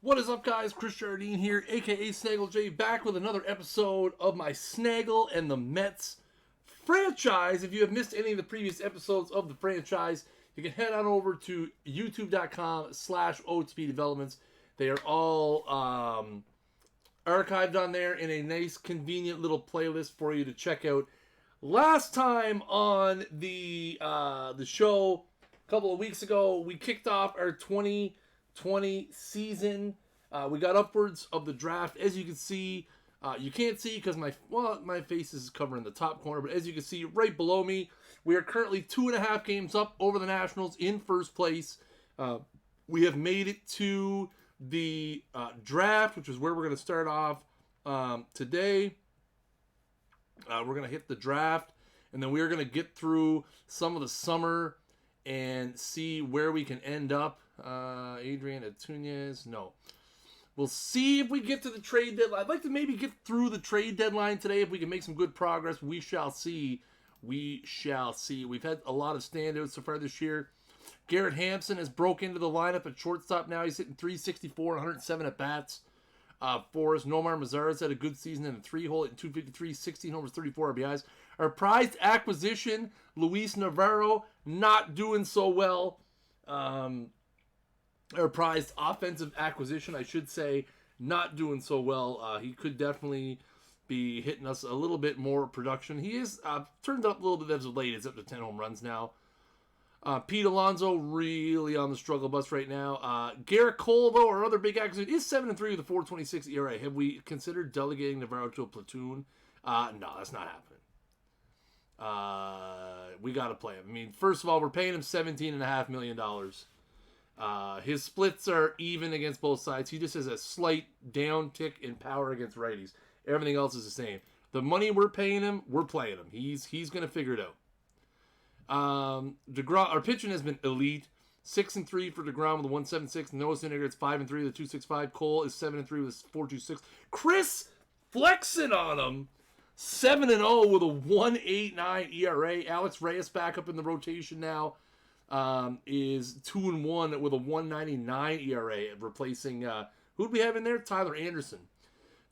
What is up, guys? Chris Jardine here, aka Snaggle J, back with another episode of my Snaggle and the Mets franchise. If you have missed any of the previous episodes of the franchise, you can head on over to youtube.com/OOTP Developments. They are all archived on there in a nice, convenient little playlist for you to check out. Last time on the show, a couple of weeks ago, we kicked off our 2020 season. We got upwards of the draft. As you can see, you can't see because my face is covering the top corner, but as you can see right below me, we are currently 2.5 games up over the Nationals in first place. We have made it to the draft, which is where we're going to start off today. We're going to hit the draft, and then we're going to get through some of the summer and see where we can end up. Adrian Antunes, no. We'll see if we get to the trade deadline. I'd like to maybe get through the trade deadline today if we can make some good progress. We shall see. We shall see. We've had a lot of standouts so far this year. Garrett Hampson has broke into the lineup at shortstop now. He's hitting .364, 107 at-bats for us. Nomar Mazar's had a good season in the 3-hole at .253, 16 homers, 34 RBIs. Our prized acquisition, Luis Navarro, not doing so well. Our prized offensive acquisition, I should say, not doing so well. He could definitely be hitting us a little bit more production. He is turned up a little bit as of late. It's up to 10 home runs now. Pete Alonso really on the struggle bus right now. Garrett Cole, though, our other big acquisition, is 7-3 with a 4.26 ERA. Have we considered delegating Navarro to a platoon? No, that's not happening. We got to play him. I mean, first of all, we're paying him $17.5 million. His splits are even against both sides. He just has a slight downtick in power against righties. Everything else is the same. The money we're paying him, we're playing him. He's going to figure it out. DeGrom, our pitching has been elite. 6-3 for DeGrom with a 1.76. Noah Syndergaard's 5-3 with a 2.65. Cole is 7-3 with a 4.26. Chris flexing on him. 7-0 with a 1.89 ERA. Alex Reyes back up in the rotation now. Is 2-1 with a 1.99 ERA, replacing who'd we have in there? Tyler Anderson.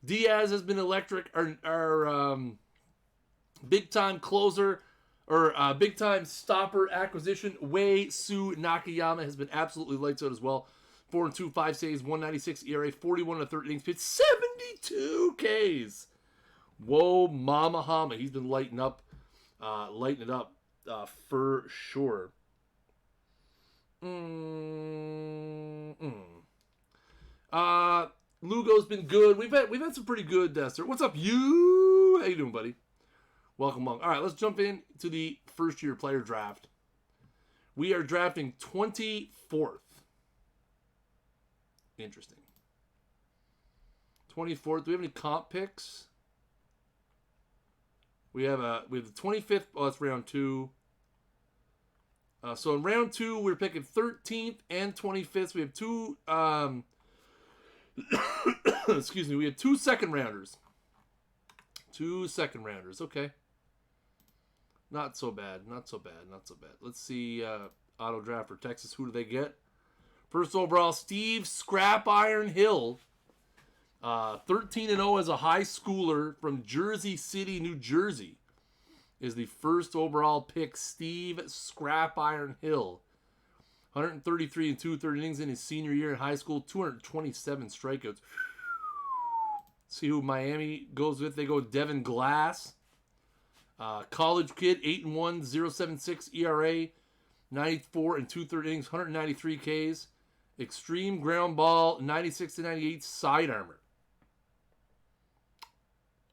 Diaz has been electric. Our big time closer or big time stopper acquisition, Wei-Su Nakayama, has been absolutely lights out as well. 4-2, 5 saves, 1.96 ERA, 41 to 13 pitch, 72 Ks. Whoa, Mama Hama. He's been lighting it up for sure. Lugo's been good. We've had some pretty good sir. What's up, you? How you doing, buddy? Welcome along. All right, let's jump into the first year player draft. We are drafting 24th. Interesting. 24th. Do we have any comp picks? We have the 25th. Oh, that's round 2. So in round 2, we're picking 13th and 25th. So we have two. Excuse me. We have 2 second rounders. 2 second rounders. Okay. Not so bad. Let's see. Auto draft for Texas. Who do they get? First overall, Steve Scrap Iron Hill. 13-0 as a high schooler from Jersey City, New Jersey, is the first overall pick. Steve Scrap Iron Hill. 133 and 2/3 innings in his senior year in high school. 227 strikeouts. See who Miami goes with. They go with Devin Glass. College kid, 8-1, 0.76 ERA. 94 and 2/3 innings, 193 Ks. Extreme ground ball, 96 to 98 side armor.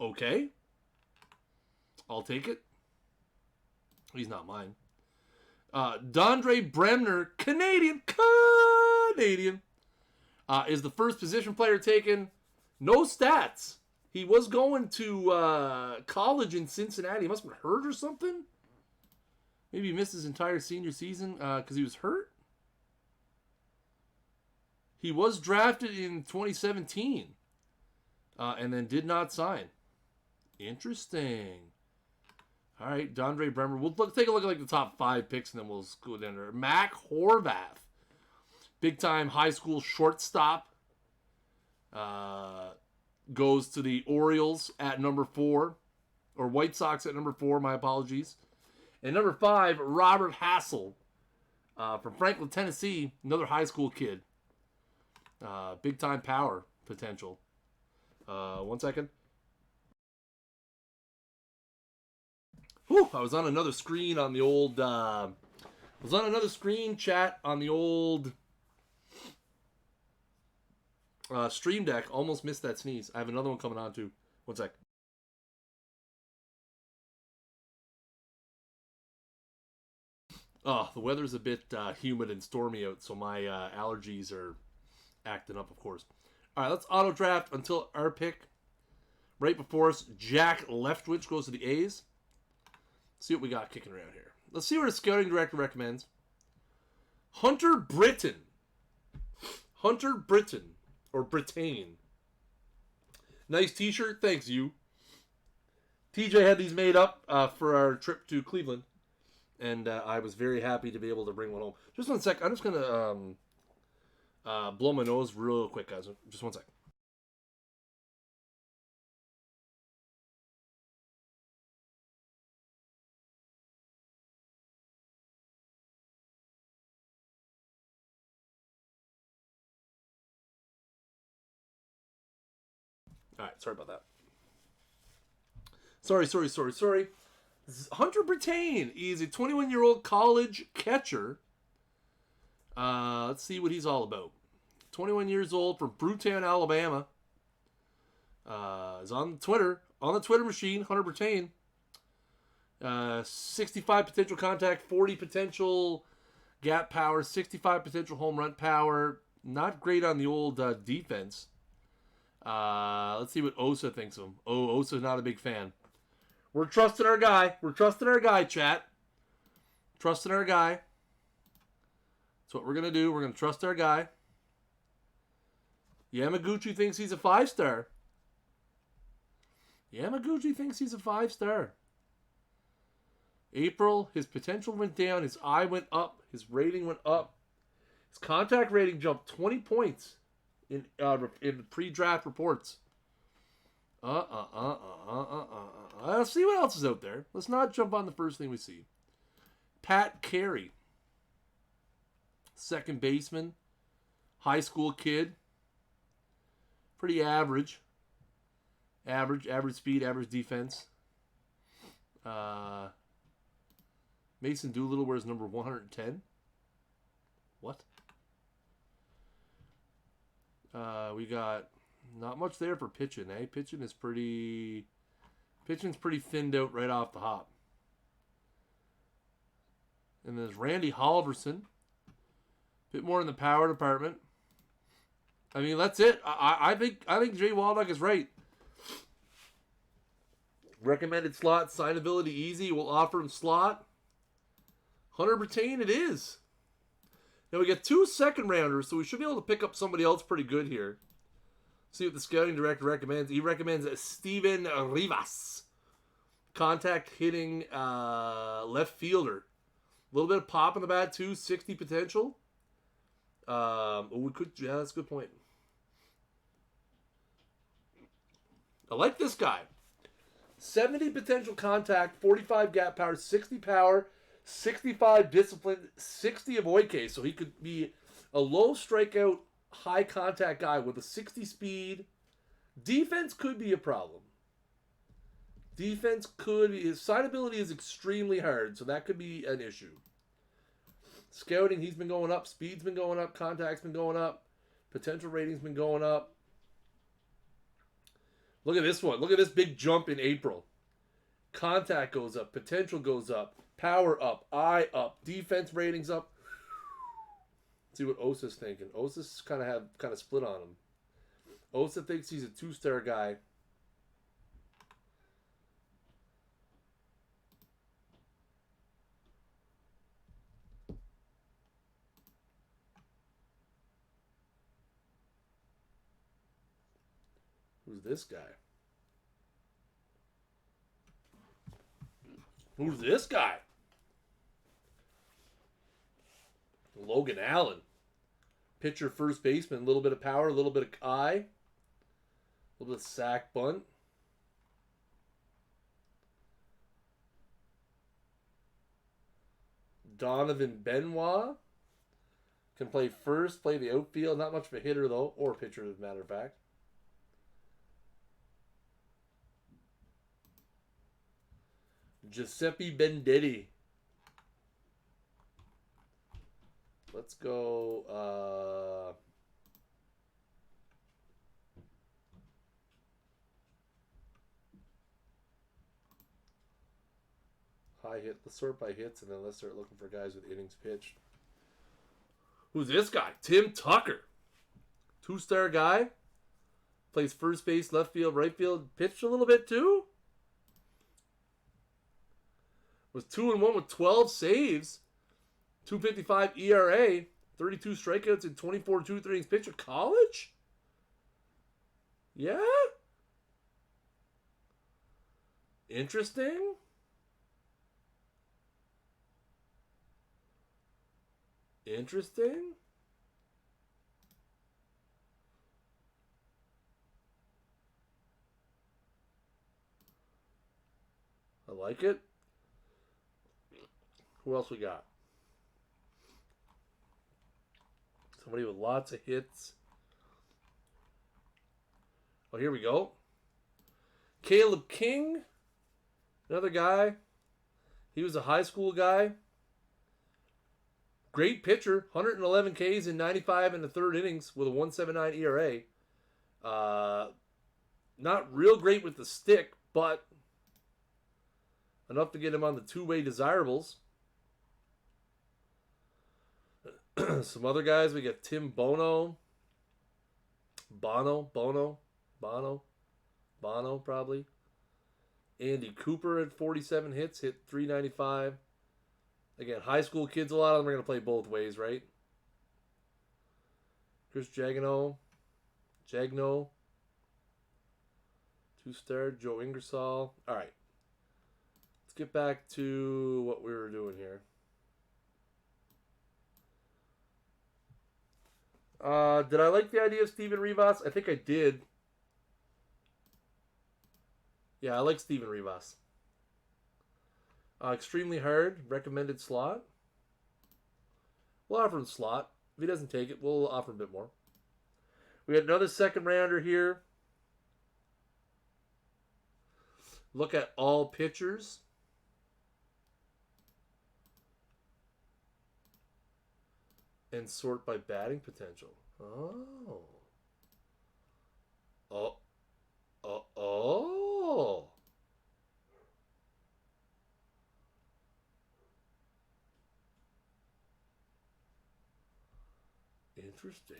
Okay. I'll take it. He's not mine. Dondre Bremner, Canadian, is the first position player taken. No stats. He was going to college in Cincinnati. He must have been hurt or something. Maybe he missed his entire senior season because he was hurt. He was drafted in 2017 and then did not sign. Interesting. All right, Dondre Bremer. We'll take a look at like the top 5 picks, and then we'll go down there. Mac Horvath, big-time high school shortstop. Goes to the Orioles at number 4. Or White Sox at number 4, my apologies. And number 5, Robert Hassel from Franklin, Tennessee. Another high school kid. Big time power potential. 1 second. Whew, I was on another screen on the old... chat on the old Stream Deck. Almost missed that sneeze. I have another one coming on too. 1 sec. Oh, the weather's a bit humid and stormy out, so my allergies are acting up, of course. All right, let's auto draft until our pick. Right before us, Jack Leftwich goes to the A's. See what we got kicking around here. Let's see what a scouting director recommends. Hunter Britton. Hunter Britton. Or Brittain. Nice t-shirt. Thanks, you. TJ had these made up for our trip to Cleveland. And I was very happy to be able to bring one home. Just 1 sec. I'm just going to blow my nose real quick, guys. Just 1 sec. All right, sorry about that. Sorry. Hunter Brittain is a 21-year-old college catcher. Let's see what he's all about. 21 years old from Brewtown, Alabama. Is on Twitter, on the Twitter machine, Hunter Brittain. 65 potential contact, 40 potential gap power, 65 potential home run power. Not great on the old defense. Let's see what Osa thinks of him. Oh, Osa's not a big fan. We're trusting our guy. Chat. Trusting our guy. That's what we're going to do. We're going to trust our guy. Yamaguchi thinks he's a 5-star. April, his potential went down. His eye went up. His rating went up. His contact rating jumped 20 points in pre-draft reports. Let's see what else is out there. Let's not jump on the first thing we see. Pat Carey. Second baseman. High school kid. Pretty average. Average speed, average defense. Mason Doolittle wears number 110. What? We got not much there for pitching, eh? Pitching's pretty thinned out right off the hop. And there's Randy Halverson. Bit more in the power department. I mean, that's it. I think Jay Waldock is right. Recommended slot, signability easy. We'll offer him slot. Hunter Brittain it is. Now we got 2 second rounders, so we should be able to pick up somebody else pretty good here. See what the scouting director recommends. He recommends Steven Rivas. Contact hitting left fielder. A little bit of pop in the bat too. 60 potential. Yeah, that's a good point. I like this guy. 70 potential contact, 45 gap power, 60 power, 65 discipline, 60 avoid case. So he could be a low strikeout, high contact guy with a 60 speed. Defense could be a problem. His signability is extremely hard, so that could be an issue. Scouting, he's been going up. Speed's been going up. Contact's been going up. Potential rating's been going up. Look at this one. Look at this big jump in April. Contact goes up. Potential goes up. Power up. Eye up. Defense ratings up. Let's see what Osa's thinking. Osa's kind of split on him. Osa thinks he's a 2-star guy. Who's this guy? Who's this guy? Logan Allen. Pitcher, first baseman, a little bit of power, a little bit of eye. little bit of sack bunt. Donovan Benoit can play first, play the outfield. Not much of a hitter, though, or pitcher, as a matter of fact. Giuseppe Bendetti. Let's go. High hit. Let's sort by hits, and then let's start looking for guys with innings pitched. Who's this guy? Tim Tucker. 2-star guy. Plays first base, left field, right field. Pitched a little bit too. Was 2-1 with 12 saves. 2.55 ERA. 32 strikeouts in 24 2-3 innings pitched at college? Yeah? Interesting. Interesting. I like it. Who else we got? Somebody with lots of hits. Oh, here we go. Caleb King. Another guy. He was a high school guy. Great pitcher. 111 Ks in 95 in the third innings with a 1.79 ERA. Not real great with the stick, but enough to get him on the two-way desirables. Some other guys, we got Tim Bono, probably. Andy Cooper at 47 hits, hit 395. Again, high school kids, a lot of them are going to play both ways, right? Chris Jagno, 2-star, Joe Ingersoll. All right. Let's get back to what we were doing here. Did I like the idea of Steven Rivas? I think I did. Yeah, I like Steven Rivas. Extremely hard. Recommended slot. We'll offer him slot. If he doesn't take it, we'll offer him a bit more. We got another second rounder here. Look at all pitchers. And sort by batting potential. Oh. Interesting.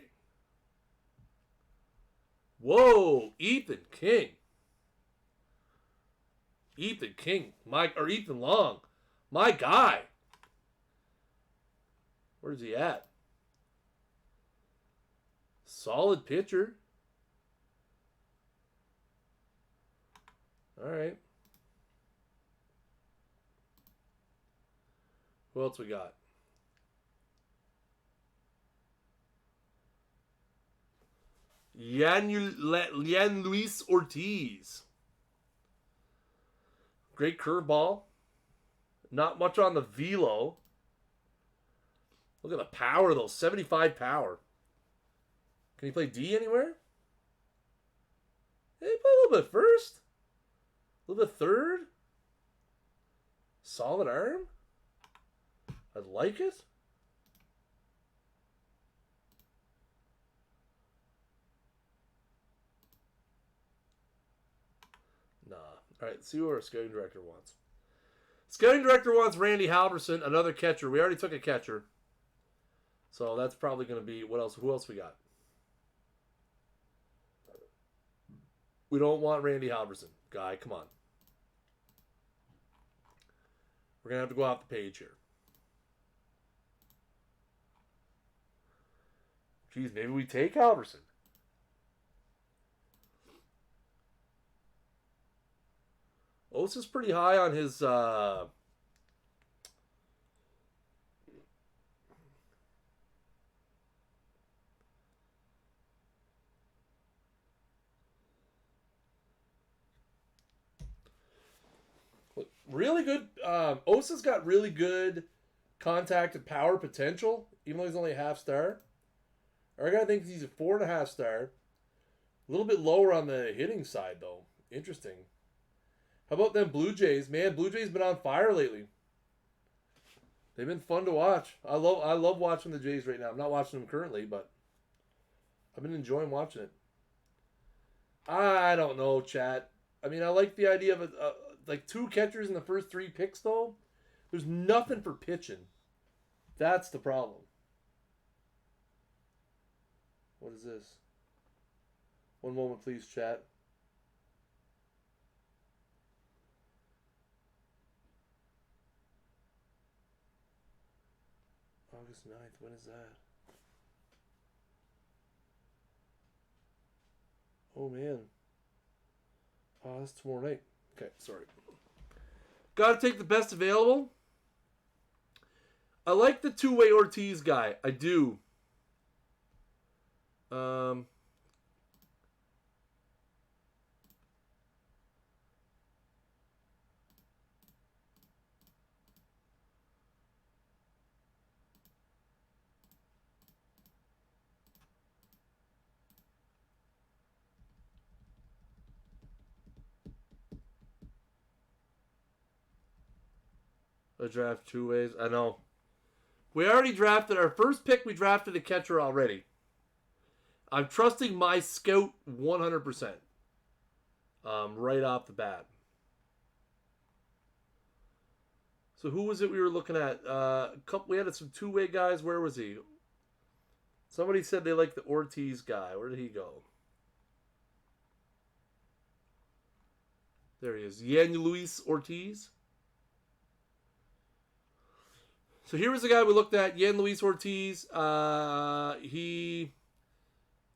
Whoa, Ethan King. Ethan Long. My guy. Where's he at? Solid pitcher. All right. Who else we got? Yan Luis Ortiz. Great curveball. Not much on the velo. Look at the power, though. 75 power. Can he play D anywhere? Yeah, he play a little bit first. A little bit third. Solid arm. I like it. Nah. All right, let's see what our scouting director wants. Scouting director wants Randy Halverson, another catcher. We already took a catcher. So that's probably going to be... What else? Who else we got? We don't want Randy Halverson. Guy, come on. We're going to have to go off the page here. Geez, maybe we take Halverson. Oates is pretty high on his... Really good. Osa's got really good contact and power potential, even though he's only a half star. Our guy thinks he's a 4.5 star. A little bit lower on the hitting side, though. Interesting. How about them Blue Jays? Man, Blue Jays been on fire lately. They've been fun to watch. I love watching the Jays right now. I'm not watching them currently, but I've been enjoying watching it. I don't know, chat. I mean, I like the idea of like 2 catchers in the first 3 picks, though. There's nothing for pitching. That's the problem. What is this? One moment, please, chat. August 9th. When is that? Oh, man. Oh, that's tomorrow night. Okay, sorry. Got to take the best available. I like the two-way Ortiz guy. I do. I draft 2 ways. I know. We already drafted our first pick. We drafted a catcher already. I'm trusting my scout 100%. Right off the bat. So who was it we were looking at? We had some 2-way guys. Where was he? Somebody said they liked the Ortiz guy. Where did he go? There he is. Yan Luis Ortiz. So here was the guy we looked at, Yan Luis Ortiz.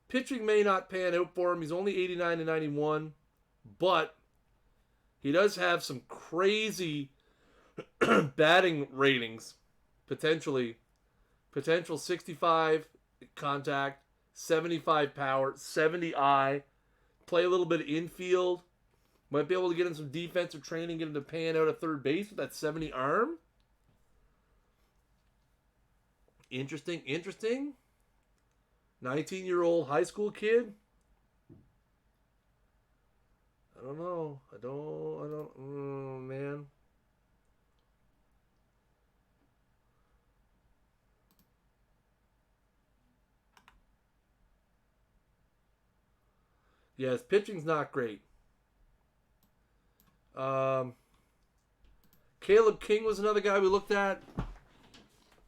Pitching may not pan out for him. He's only 89 to 91, but he does have some crazy batting ratings. Potential 65 contact, 75 power, 70 eye. Play a little bit of infield. Might be able to get him some defensive training, get him to pan out at third base with that 70 arm. Interesting. 19-year-old high school kid. I don't know. Man. Yeah, his pitching's not great. Caleb King was another guy we looked at.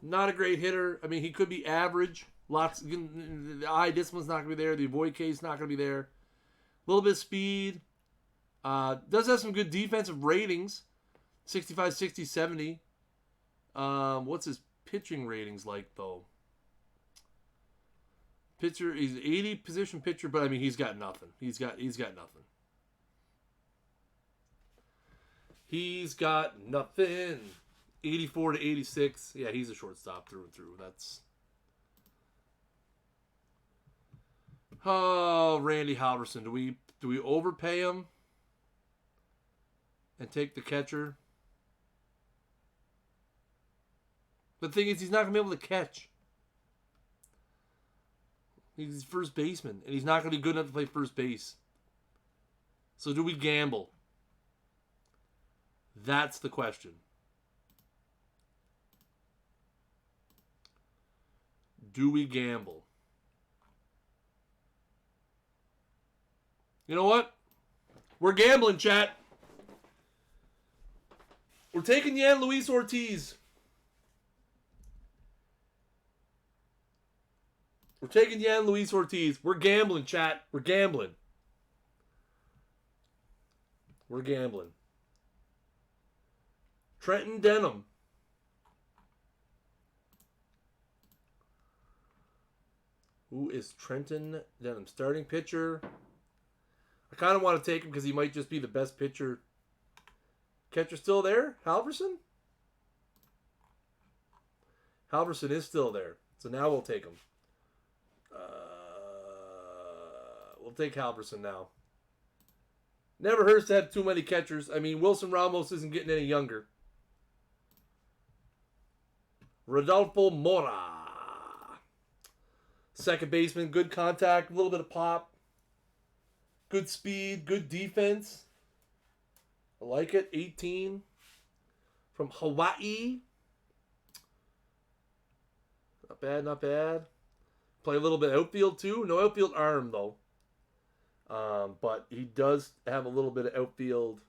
Not a great hitter. I mean, he could be average. The eye discipline's not going to be there. The avoid case not going to be there. A little bit of speed. Does have some good defensive ratings. 65, 60, 70. What's his pitching ratings like, though? Pitcher, he's 80 position pitcher, but I mean, he's got nothing. He's got nothing. He's got nothing. 84 to 86. Yeah, he's a shortstop through and through. That's... Oh, Randy Halverson. Do we overpay him and take the catcher? The thing is, he's not going to be able to catch. He's first baseman, and he's not going to be good enough to play first base. So do we gamble? That's the question. Do we gamble? You know what? We're gambling, chat. We're taking Yan Luis Ortiz. We're taking Yan Luis Ortiz. We're gambling, chat. We're gambling. We're gambling. Trenton Denham. Who is Trenton Denham? Starting pitcher. I kind of want to take him because he might just be the best pitcher. Catcher still there? Halverson? Halverson is still there. So now we'll take him. We'll take Halverson now. Never hurts to have too many catchers. I mean, Wilson Ramos isn't getting any younger. Rodolfo Mora. Second baseman, good contact, a little bit of pop. Good speed, good defense. I like it. 18. From Hawaii. Not bad, not bad. Play a little bit outfield too. No outfield arm though. But he does have a little bit of outfield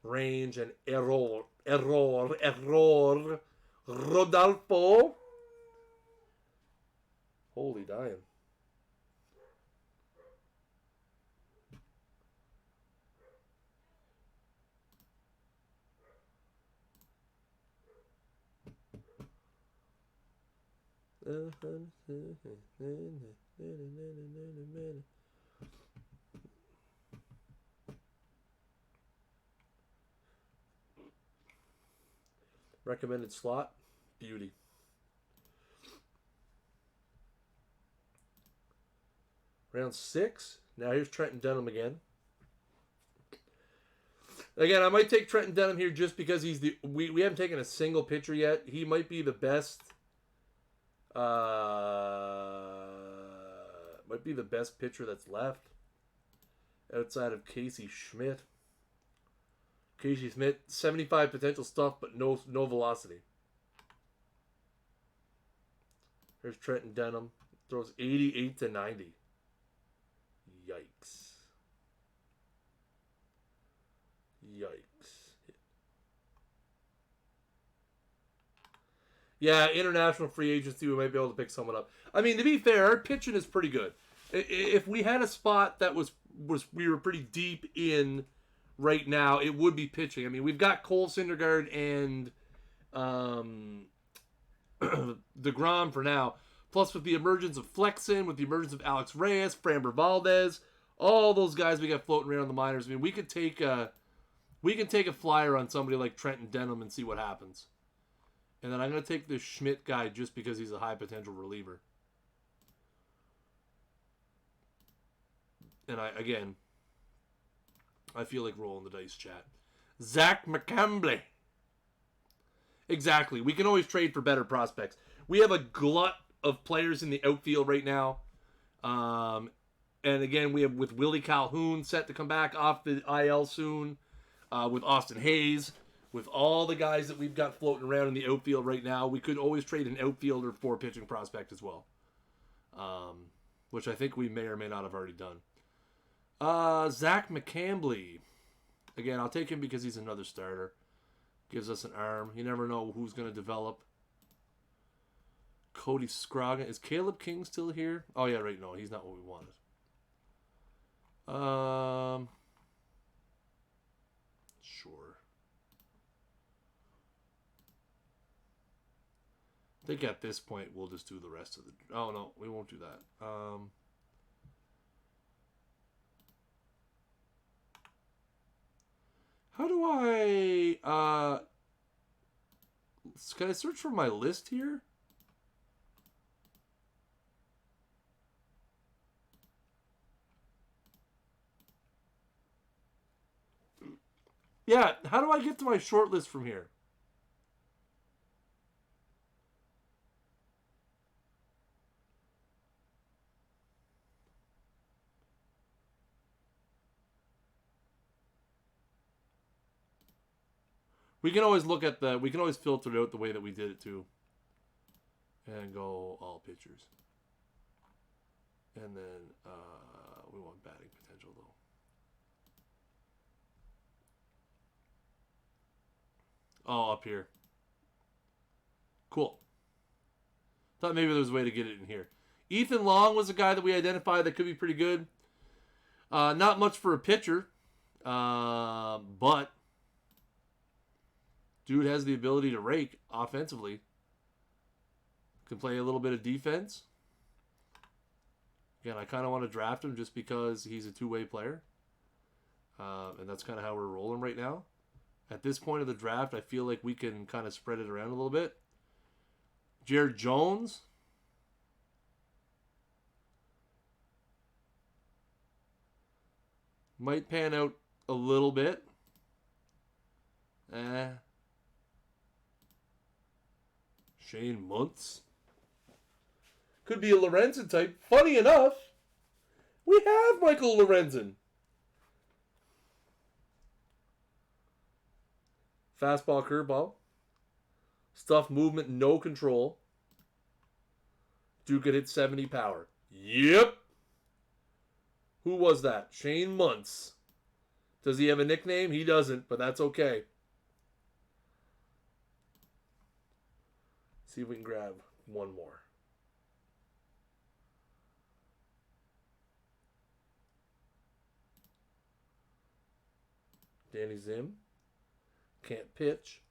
range and error. Rodolfo. Holy dying. Recommended slot. Beauty. Round 6. Now here's Trenton Denham again. Again, I might take Trenton Denham here just because he's the... We haven't taken a single pitcher yet. He might be the best... might be the best pitcher that's left. Outside of Casey Schmidt. Casey Schmidt, 75 potential stuff, but no velocity. Here's Trenton Denham. Throws 88 to 90. Yikes. Yeah, international free agency, we might be able to pick someone up. I mean, to be fair, our pitching is pretty good. If we had a spot that was we were pretty deep in right now, it would be pitching. I mean, we've got Cole Syndergaard and DeGrom for now. Plus, with the emergence of Flexen, with the emergence of Alex Reyes, Framber Valdez, all those guys we got floating around the minors. I mean, we can take a flyer on somebody like Trenton Denham and see what happens. And then I'm going to take this Schmidt guy just because he's a high potential reliever. And I feel like rolling the dice, chat. Zach McCambley. Exactly. We can always trade for better prospects. We have a glut of players in the outfield right now. And again, we have with Willie Calhoun set to come back off the IL soon. With Austin Hayes. With all the guys that we've got floating around in the outfield right now, we could always trade an outfielder for a pitching prospect as well. Which I think we may or may not have already done. Zach McCambley. Again, I'll take him because he's another starter. Gives us an arm. You never know who's going to develop. Cody Scroggin. Is Caleb King still here? Oh, yeah, right. No, he's not what we wanted. Sure. I think at this point we'll just do the rest of the... Oh, no, we won't do that. How do I... Can I search for my list here? Yeah, how do I get to my short list from here? We can always look at we can always filter it out the way that we did it too. And go all pitchers. And then we want batting potential though. Oh, up here. Cool. Thought maybe there was a way to get it in here. Ethan Long was a guy that we identified that could be pretty good. Not much for a pitcher. But dude has the ability to rake offensively. Can play a little bit of defense. Again, I kind of want to draft him just because he's a two-way player. And that's kind of how we're rolling right now. At this point of the draft, I feel like we can kind of spread it around a little bit. Jared Jones. Might pan out a little bit. Shane Muntz. Could be a Lorenzen type. Funny enough, we have Michael Lorenzen. Fastball, curveball. Stuff movement, no control. Duke could hit 70 power. Yep. Who was that? Shane Muntz. Does he have a nickname? He doesn't, but that's okay. See if we can grab one more. Danny Zim. Can't pitch.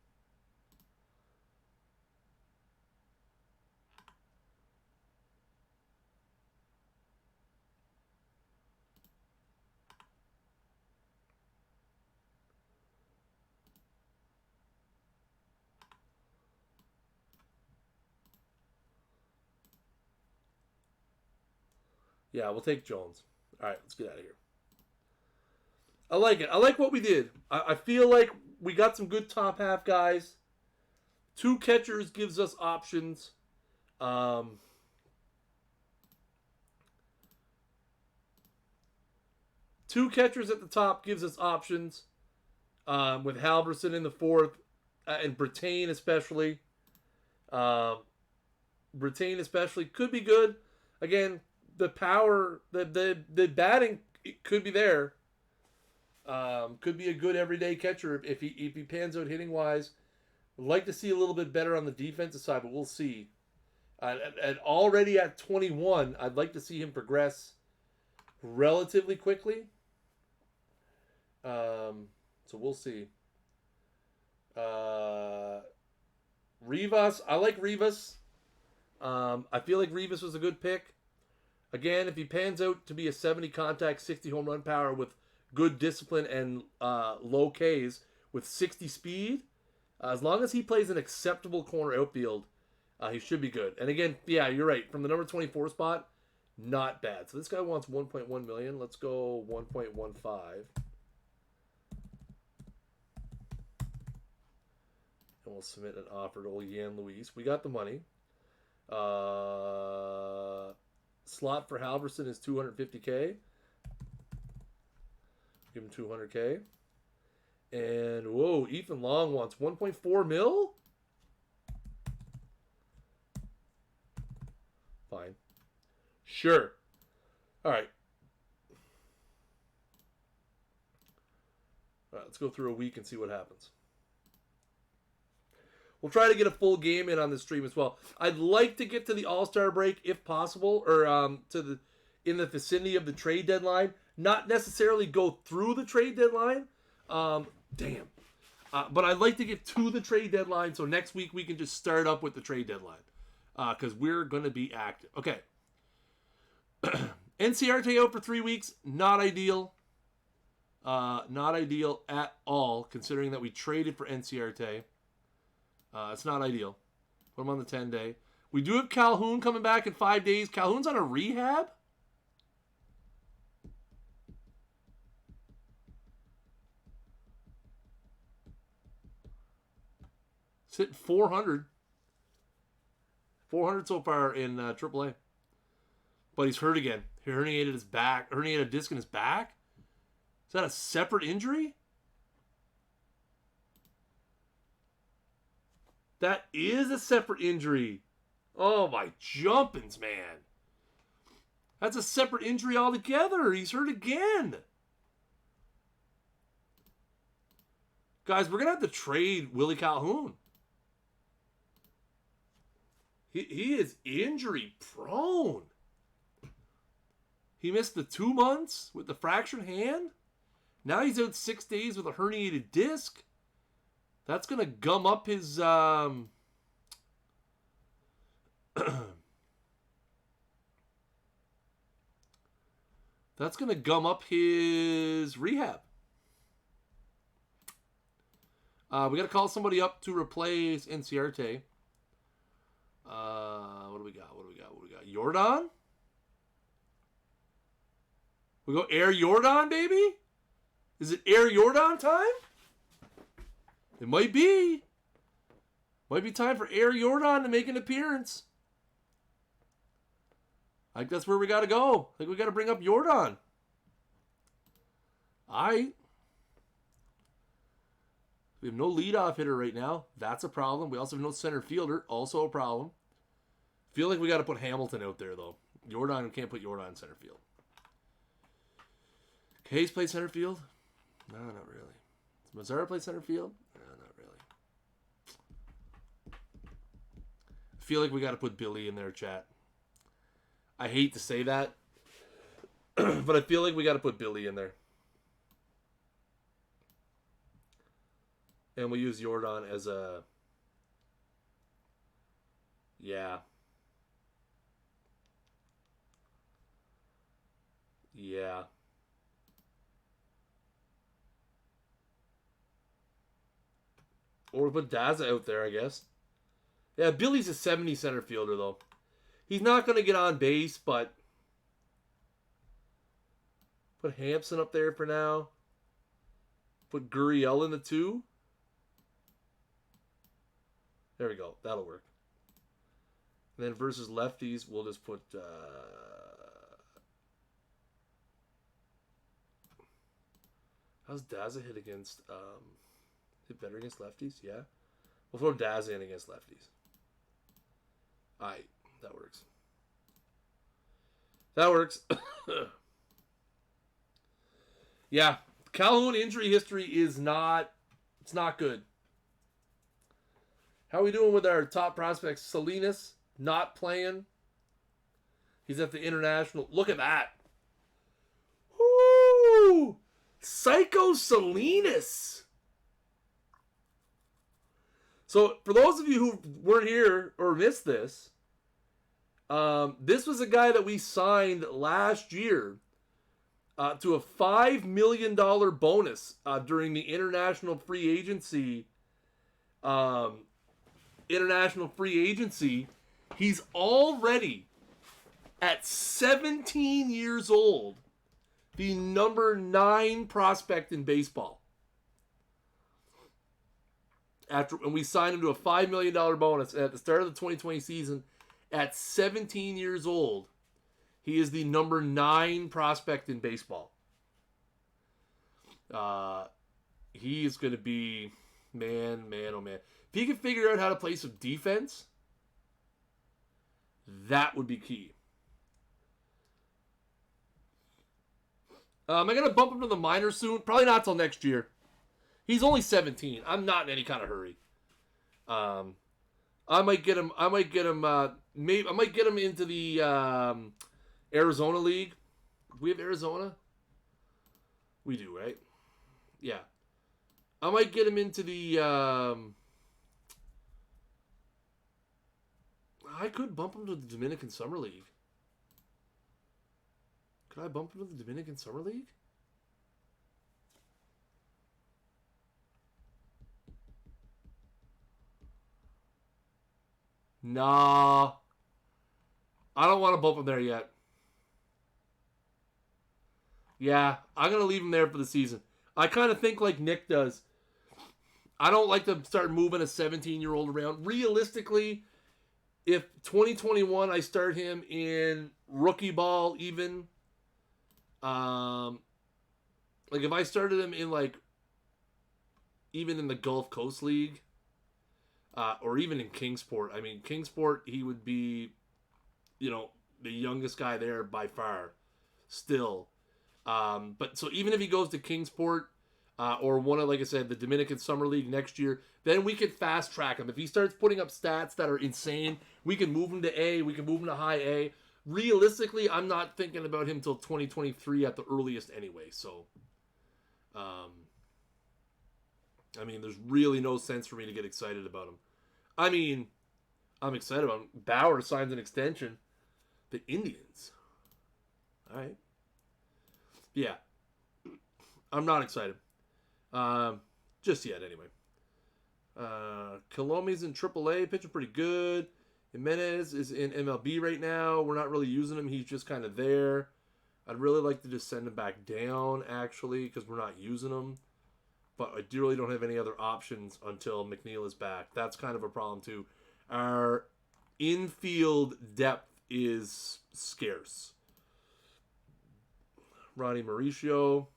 Yeah, we'll take Jones. All right, let's get out of here. I like it. I like what we did. I feel like we got some good top half guys. 2 catchers gives us options. 2 catchers at the top gives us options. With Halverson in the 4th. And Brittain especially. Brittain especially could be good. Again, the power, the batting could be there. Could be a good everyday catcher if he pans out hitting wise. Would like to see a little bit better on the defensive side, but we'll see. And already at 21, I'd like to see him progress relatively quickly. So we'll see. Rivas, I like Rivas. I feel like Rivas was a good pick. Again, if he pans out to be a 70 contact, 60 home run power with good discipline and low Ks with 60 speed, as long as he plays an acceptable corner outfield, he should be good. And again, yeah, you're right. From the number 24 spot, not bad. So this guy wants 1.1 million. Let's go 1.15. And we'll submit an offer to old Yan Luis. We got the money. Slot for Halverson is 250K. Give him 200K. And, whoa, Ethan Long wants 1.4 mil? Fine. Sure. All right. All right, let's go through a week and see what happens. We'll try to get a full game in on the stream as well. I'd like to get to the All-Star break if possible, or in the vicinity of the trade deadline. Not necessarily go through the trade deadline. But I'd like to get to the trade deadline so next week we can just start up with the trade deadline. Because we're going to be active. Okay. NCRT out for 3 weeks. Not ideal. Not ideal at all, considering that we traded for NCRT. It's not ideal. Put him on the 10-day. We do have Calhoun coming back in 5 days. Calhoun's on a rehab? It's hitting 400. 400 so far in AAA. But he's hurt again. He herniated his back. Herniated a disc in his back? Is that a separate injury? That is a separate injury. Oh, my jumpins, man. That's a separate injury altogether. He's hurt again. Guys, we're going to have to trade Willie Calhoun. He is injury prone. He missed the 2 months with the fractured hand. Now he's out 6 days with a herniated disc. That's going to gum up his... That's going to gum up his rehab. We got to call somebody up to replace Inciarte. What do we got? Jordan? We go Air Jordan, baby? Is it Air Jordan time? It might be. Might be time for Air Jordan to make an appearance. I think that's where we got to go. I think we got to bring up Jordan. We have no leadoff hitter right now. That's a problem. We also have no center fielder. Also a problem. Feel like we got to put Hamilton out there, though. Jordan, can't put Jordan in center field. Hayes played center field? No, not really. Does Mazzara play center field? No, not really. I feel like we got to put Billy in there, chat. I hate to say that, but I feel like we got to put Billy in there. And we use Jordan as a... Yeah. Yeah. Or we put Daza out there, I guess. Yeah, Billy's a 70 center fielder, though. He's not going to get on base, but... Put Hampson up there for now. Put Gurriel in the 2. There we go. That'll work. And then versus lefties, we'll just put... How's Daza hit against... hit better against lefties? Yeah. We'll throw Daza in against lefties. Alright. That works. That works. Yeah. Calhoun injury history is not... It's not good. How are we doing with our top prospects? Salinas, not playing. He's at the international. Look at that. Woo! Psycho Salinas. So, for those of you who weren't here or missed this, this was a guy that we signed last year to a $5 million bonus during the international free agency. He's already at 17 years old, the number 9 prospect in baseball. And we signed him to a $5 million bonus at the start of the 2020 season. At 17 years old, he is the number 9 prospect in baseball. He is going to be, man, oh man. If he can figure out how to play some defense, that would be key. Am I going to bump him to the minors soon? Probably not till next year. He's only 17. I'm not in any kind of hurry. I might get him. Maybe I might get him into the Arizona League. We have Arizona. We do, right? Yeah. I might get him into the. I could bump him to the Dominican Summer League. Could I bump him to the Dominican Summer League? Nah. I don't want to bump him there yet. Yeah, I'm going to leave him there for the season. I kind of think like Nick does. I don't like to start moving a 17-year-old around. Realistically, if 2021 I start him in rookie ball even, like if I started him in like, even in the Gulf Coast League, or even in Kingsport. I mean, Kingsport, he would be, the youngest guy there by far still. But so even if he goes to Kingsport, or one of, like I said, the Dominican Summer League next year, then we could fast track him. If he starts putting up stats that are insane, we can move him to A, we can move him to high A. Realistically, I'm not thinking about him till 2023 at the earliest anyway. So, I mean, there's really no sense for me to get excited about him. I mean, I'm excited about him. Bauer signs an extension. The Indians. All right. Yeah. I'm not excited. Just yet, anyway. Colomi's in AAA, pitching pretty good. Jimenez is in MLB right now. We're not really using him. He's just kind of there. I'd really like to just send him back down, actually, because we're not using him. But I really don't have any other options until McNeil is back. That's kind of a problem, too. Our infield depth is scarce. Ronnie Mauricio.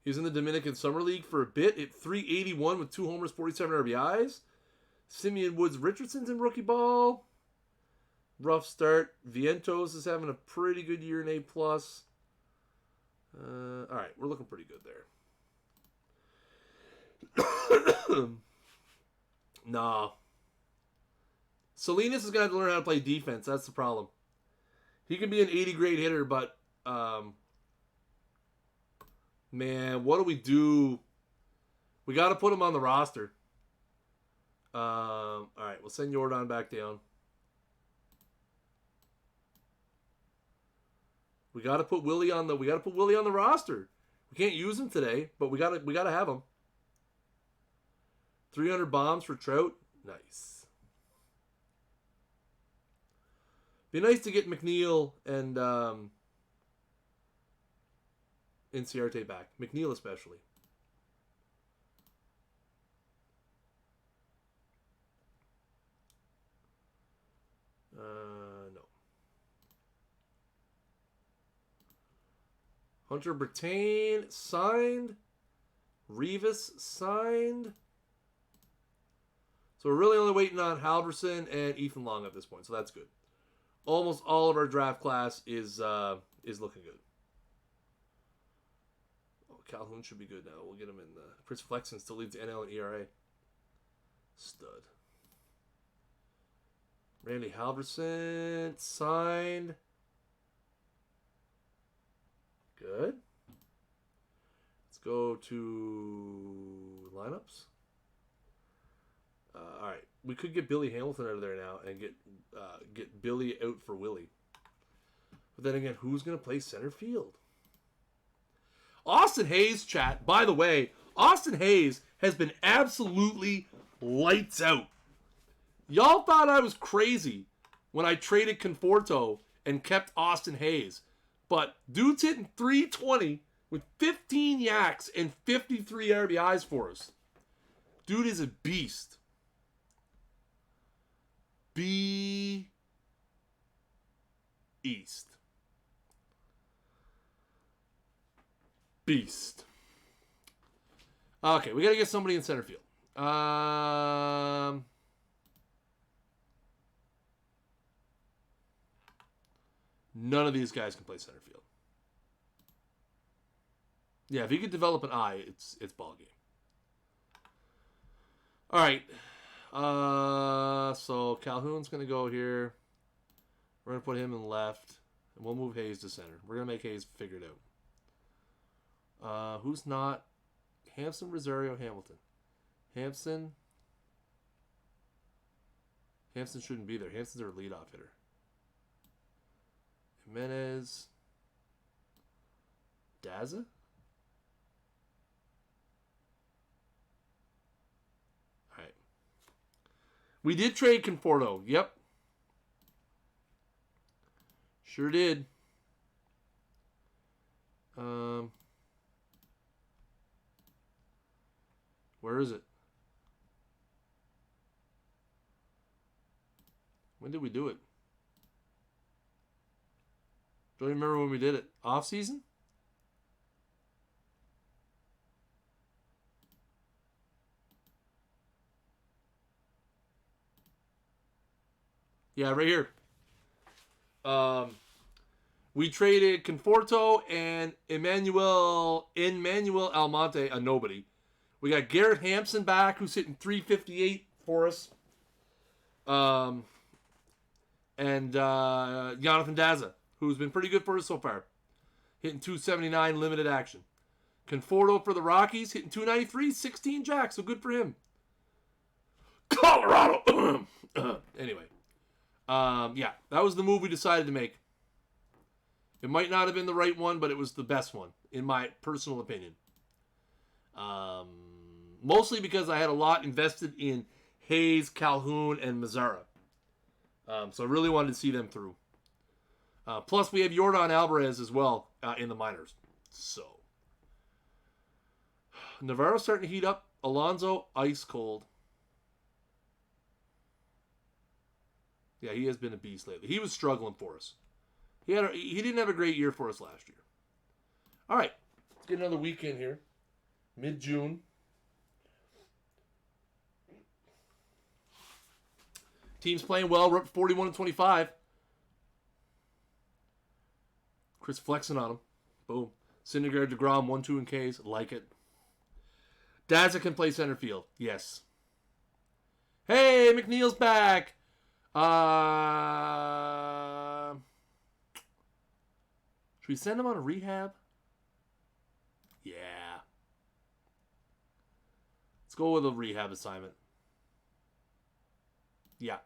He's in the Dominican Summer League for a bit at 381 with 2 homers, 47 RBIs. Simeon Woods Richardson's in rookie ball. Rough start. Vientos is having a pretty good year in A+. All right, we're looking pretty good there. Nah. Salinas is going to have to learn how to play defense. That's the problem. He can be an 80 grade hitter, but man, what do we do? We got to put him on the roster. All right, we'll send Jordan back down. We got to put Willie on the roster. We can't use him today, but we got to have him. 300 bombs for Trout. Nice. Be nice to get McNeil and Inciarte back. McNeil especially. No. Hunter Bertain signed. Rivas signed. So we're really only waiting on Halverson and Ethan Long at this point, so that's good. Almost all of our draft class is looking good. Oh, Calhoun should be good now. We'll get him in. Chris Flexen still leads NL and ERA. Stud. Randy Halverson signed. Good. Let's go to lineups. All right, we could get Billy Hamilton out of there now and get Billy out for Willie. But then again, who's going to play center field? Austin Hayes, chat. By the way, Austin Hayes has been absolutely lights out. Y'all thought I was crazy when I traded Conforto and kept Austin Hayes. But dude's hitting 320 with 15 yaks and 53 RBIs for us. Dude is a beast. Beast. Okay, we got to get somebody in center field. None of these guys can play center field. Yeah, if you could develop an eye, it's ball game. All right. So Calhoun's going to go here. We're going to put him in left. And we'll move Hayes to center. We're going to make Hayes figure it out. Who's not? Hampson, Rosario, Hamilton. Hampson shouldn't be there. Hampson's our leadoff hitter. Jimenez. Daza? Alright. We did trade Conforto. Yep. Sure did. Where is it? When did we do it? Don't even remember when we did it. Off season? Yeah, right here. We traded Conforto and Emmanuel Almonte, a nobody. We got Garrett Hampson back, who's hitting 358 for us. And Jonathan Daza, who's been pretty good for us so far. Hitting 279 limited action. Conforto for the Rockies, hitting 293, 16 jacks, so good for him. Colorado! Anyway. Yeah, that was the move we decided to make. It might not have been the right one, but it was the best one, in my personal opinion. Mostly because I had a lot invested in Hayes, Calhoun, and Mazzara. So I really wanted to see them through. Plus, we have Yordan Alvarez as well in the minors. So, Navarro starting to heat up. Alonso, ice cold. Yeah, he has been a beast lately. He was struggling for us. He didn't have a great year for us last year. All right, let's get another weekend here. Mid-June. Team's playing well. We're up 41-25. Chris flexing on him. Boom. Syndergaard, DeGrom, 1-2 in Ks. Like it. Daza can play center field. Yes. Hey, McNeil's back. Should we send him on a rehab? Yeah. Let's go with a rehab assignment. Yeah.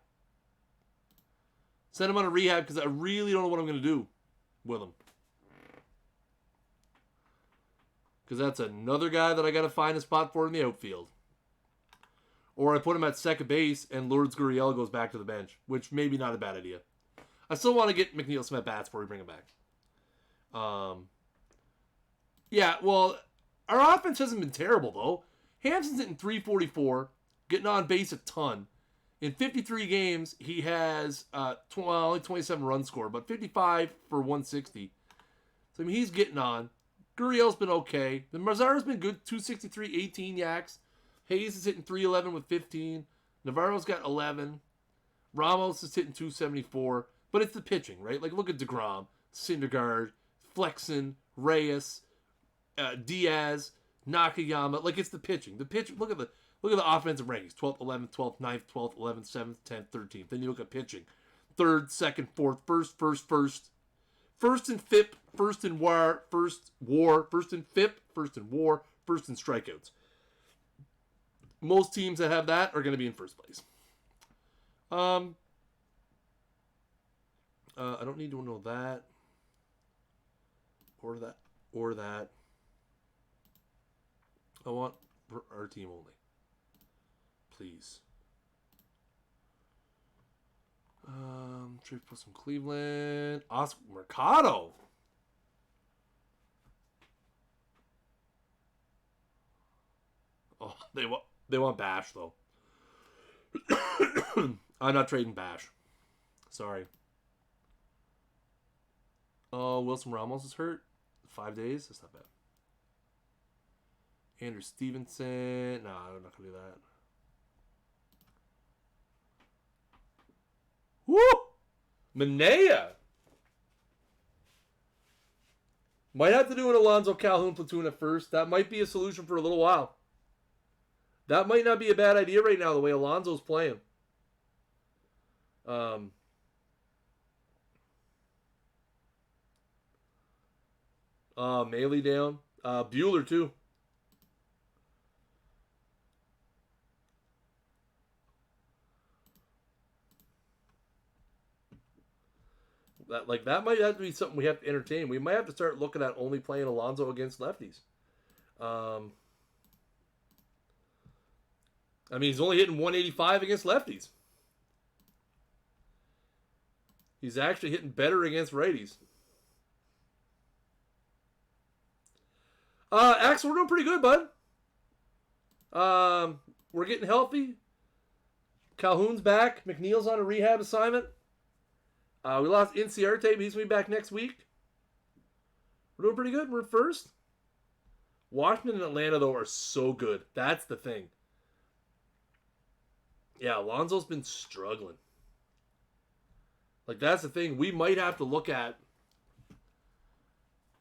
Send him on a rehab because I really don't know what I'm going to do with him. Because that's another guy that I got to find a spot for in the outfield. Or I put him at second base and Lourdes Gurriel goes back to the bench, which maybe not a bad idea. I still want to get McNeil some at-bats before we bring him back. Yeah, well, our offense hasn't been terrible, though. Hampson's hitting .344, getting on base a ton. In 53 games, he has only 27 runs scored, but 55 for 160. So, I mean, he's getting on. Gurriel's been okay. The Mazara's been good, 263, 18 yaks. Hayes is hitting .311 with 15. Navarro's got 11. Ramos is hitting .274. But it's the pitching, right? Like, look at DeGrom, Syndergaard, Flexen, Reyes, Diaz, Nakayama. Like, it's the pitching. The pitch. Look at the offensive rankings. 12th, 11th, 12th, 9th, 12th, 11th, 7th, 10th, 13th. Then you look at pitching. 3rd, 2nd, 4th, 1st, 1st, 1st. 1st and 5th, 1st in war, 1st war, 1st and 5th, 1st in war, 1st in strikeouts. Most teams that have that are going to be in first place. I don't need to know that. Or that. Or that. I want our team only. Please. Trade for some Cleveland. Oscar Mercado. Oh, they want Bash though. I'm not trading Bash. Sorry. Oh, Wilson Ramos is hurt. 5 days. That's not bad. Andrew Stevenson. No, I'm not gonna do that. Woo! Manea. Might have to do an Alonzo Calhoun platoon at first. That might be a solution for a little while. That might not be a bad idea right now, the way Alonzo's playing. Maley down. Bueller too. That might have to be something we have to entertain. We might have to start looking at only playing Alonzo against lefties. I mean, he's only hitting 185 against lefties. He's actually hitting better against righties. Axel, we're doing pretty good, bud. We're getting healthy. Calhoun's back. McNeil's on a rehab assignment. We lost Inciarte, but he's going to be back next week. We're doing pretty good. We're first. Washington and Atlanta, though, are so good. That's the thing. Yeah, Alonzo's been struggling. Like, that's the thing. We might have to look at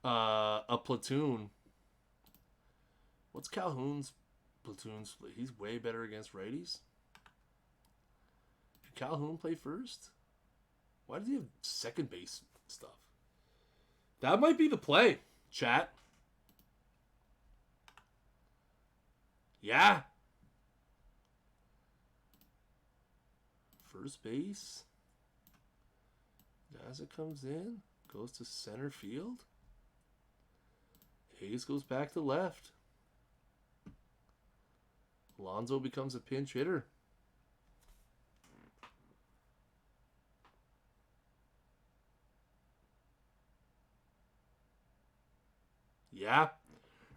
a platoon. What's Calhoun's platoon split? He's way better against righties. Should Calhoun play first? Why does he have second base stuff? That might be the play, chat. Yeah. First base. As it comes in, goes to center field. Hayes goes back to left. Alonzo becomes a pinch hitter. Yeah.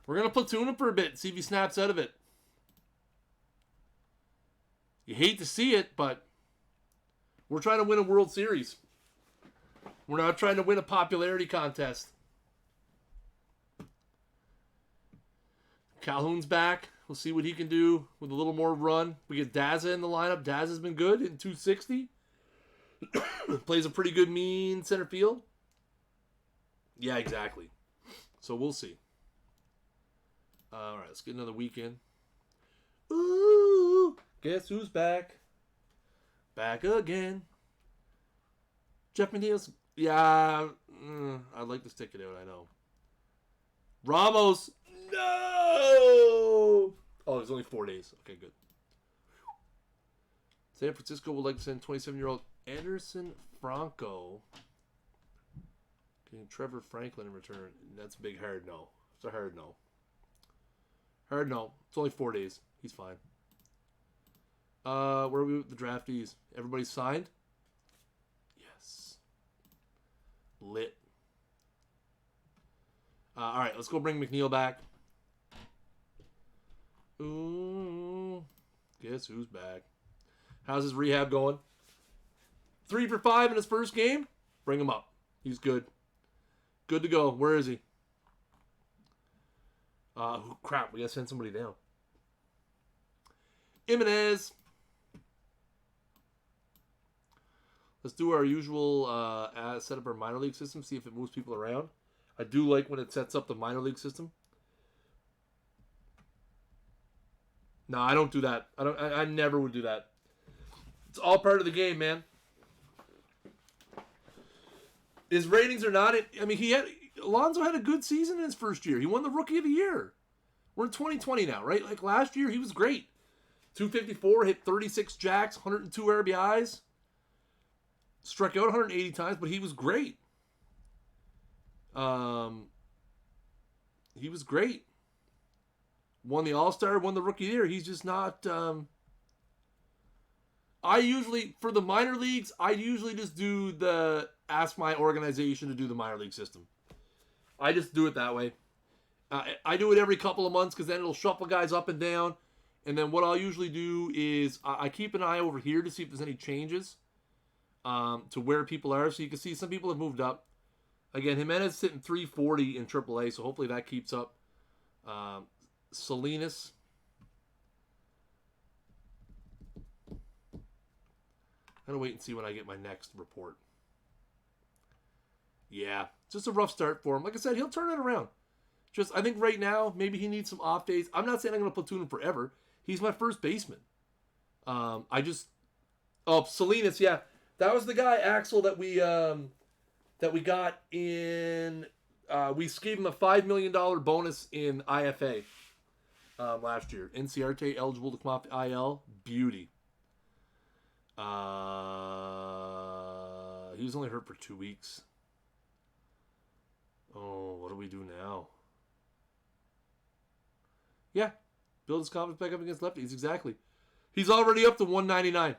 We're going to platoon him for a bit, see if he snaps out of it. You hate to see it, but we're trying to win a World Series. We're not trying to win a popularity contest. Calhoun's back. We'll see what he can do with a little more run. We get Daza in the lineup. Daza's been good in 260. Plays a pretty good mean center field. Yeah, exactly. So we'll see. All right, let's get another weekend. Ooh, guess who's back? Back again. Jeff McNeil's. Yeah, I'd like to stick it out, I know. Ramos. No! Oh, it's only 4 days. Okay, good. San Francisco would like to send 27-year-old Anderson Franco. Getting Trevor Franklin in return. That's a big hard no. It's a hard no. Hard no. It's only 4 days. He's fine. Where are we with the draftees? Everybody signed? Yes. Lit. All right, let's go bring McNeil back. Ooh, guess who's back? How's his rehab going? 3 for 5 in his first game? Bring him up. He's good. Good to go. Where is he? Crap, we gotta send somebody down. Jimenez. Let's do our usual set up our minor league system, see if it moves people around. I do like when it sets up the minor league system. No, I don't do that. I never would do that. It's all part of the game, man. His ratings are not. I mean, Alonso had a good season in his first year. He won the Rookie of the Year. We're in 2020 now, right? Like last year, he was great. 254, hit 36 jacks, 102 RBIs. Struck out 180 times, but he was great. He was great. Won the All-Star, won the Rookie of the Year. He's just not... I usually, for the minor leagues, I usually just ask my organization to do the minor league system. I just do it that way. I do it every couple of months because then it'll shuffle guys up and down. And then what I'll usually do is I keep an eye over here to see if there's any changes to where people are. So you can see some people have moved up. Again, Jimenez sitting 340 in AAA, so hopefully that keeps up. Salinas. I'm going to wait and see when I get my next report. Yeah, just a rough start for him. Like I said, he'll turn it around. I think right now, maybe he needs some off days. I'm not saying I'm going to platoon him forever. He's my first baseman. Salinas, yeah. That was the guy, Axel, that we got in... we gave him a $5 million bonus in IFA last year. NCRT eligible to come off the IL. Beauty. He was only hurt for 2 weeks. Oh, what do we do now? Yeah. Build his confidence back up against lefties. Exactly. He's already up to 199.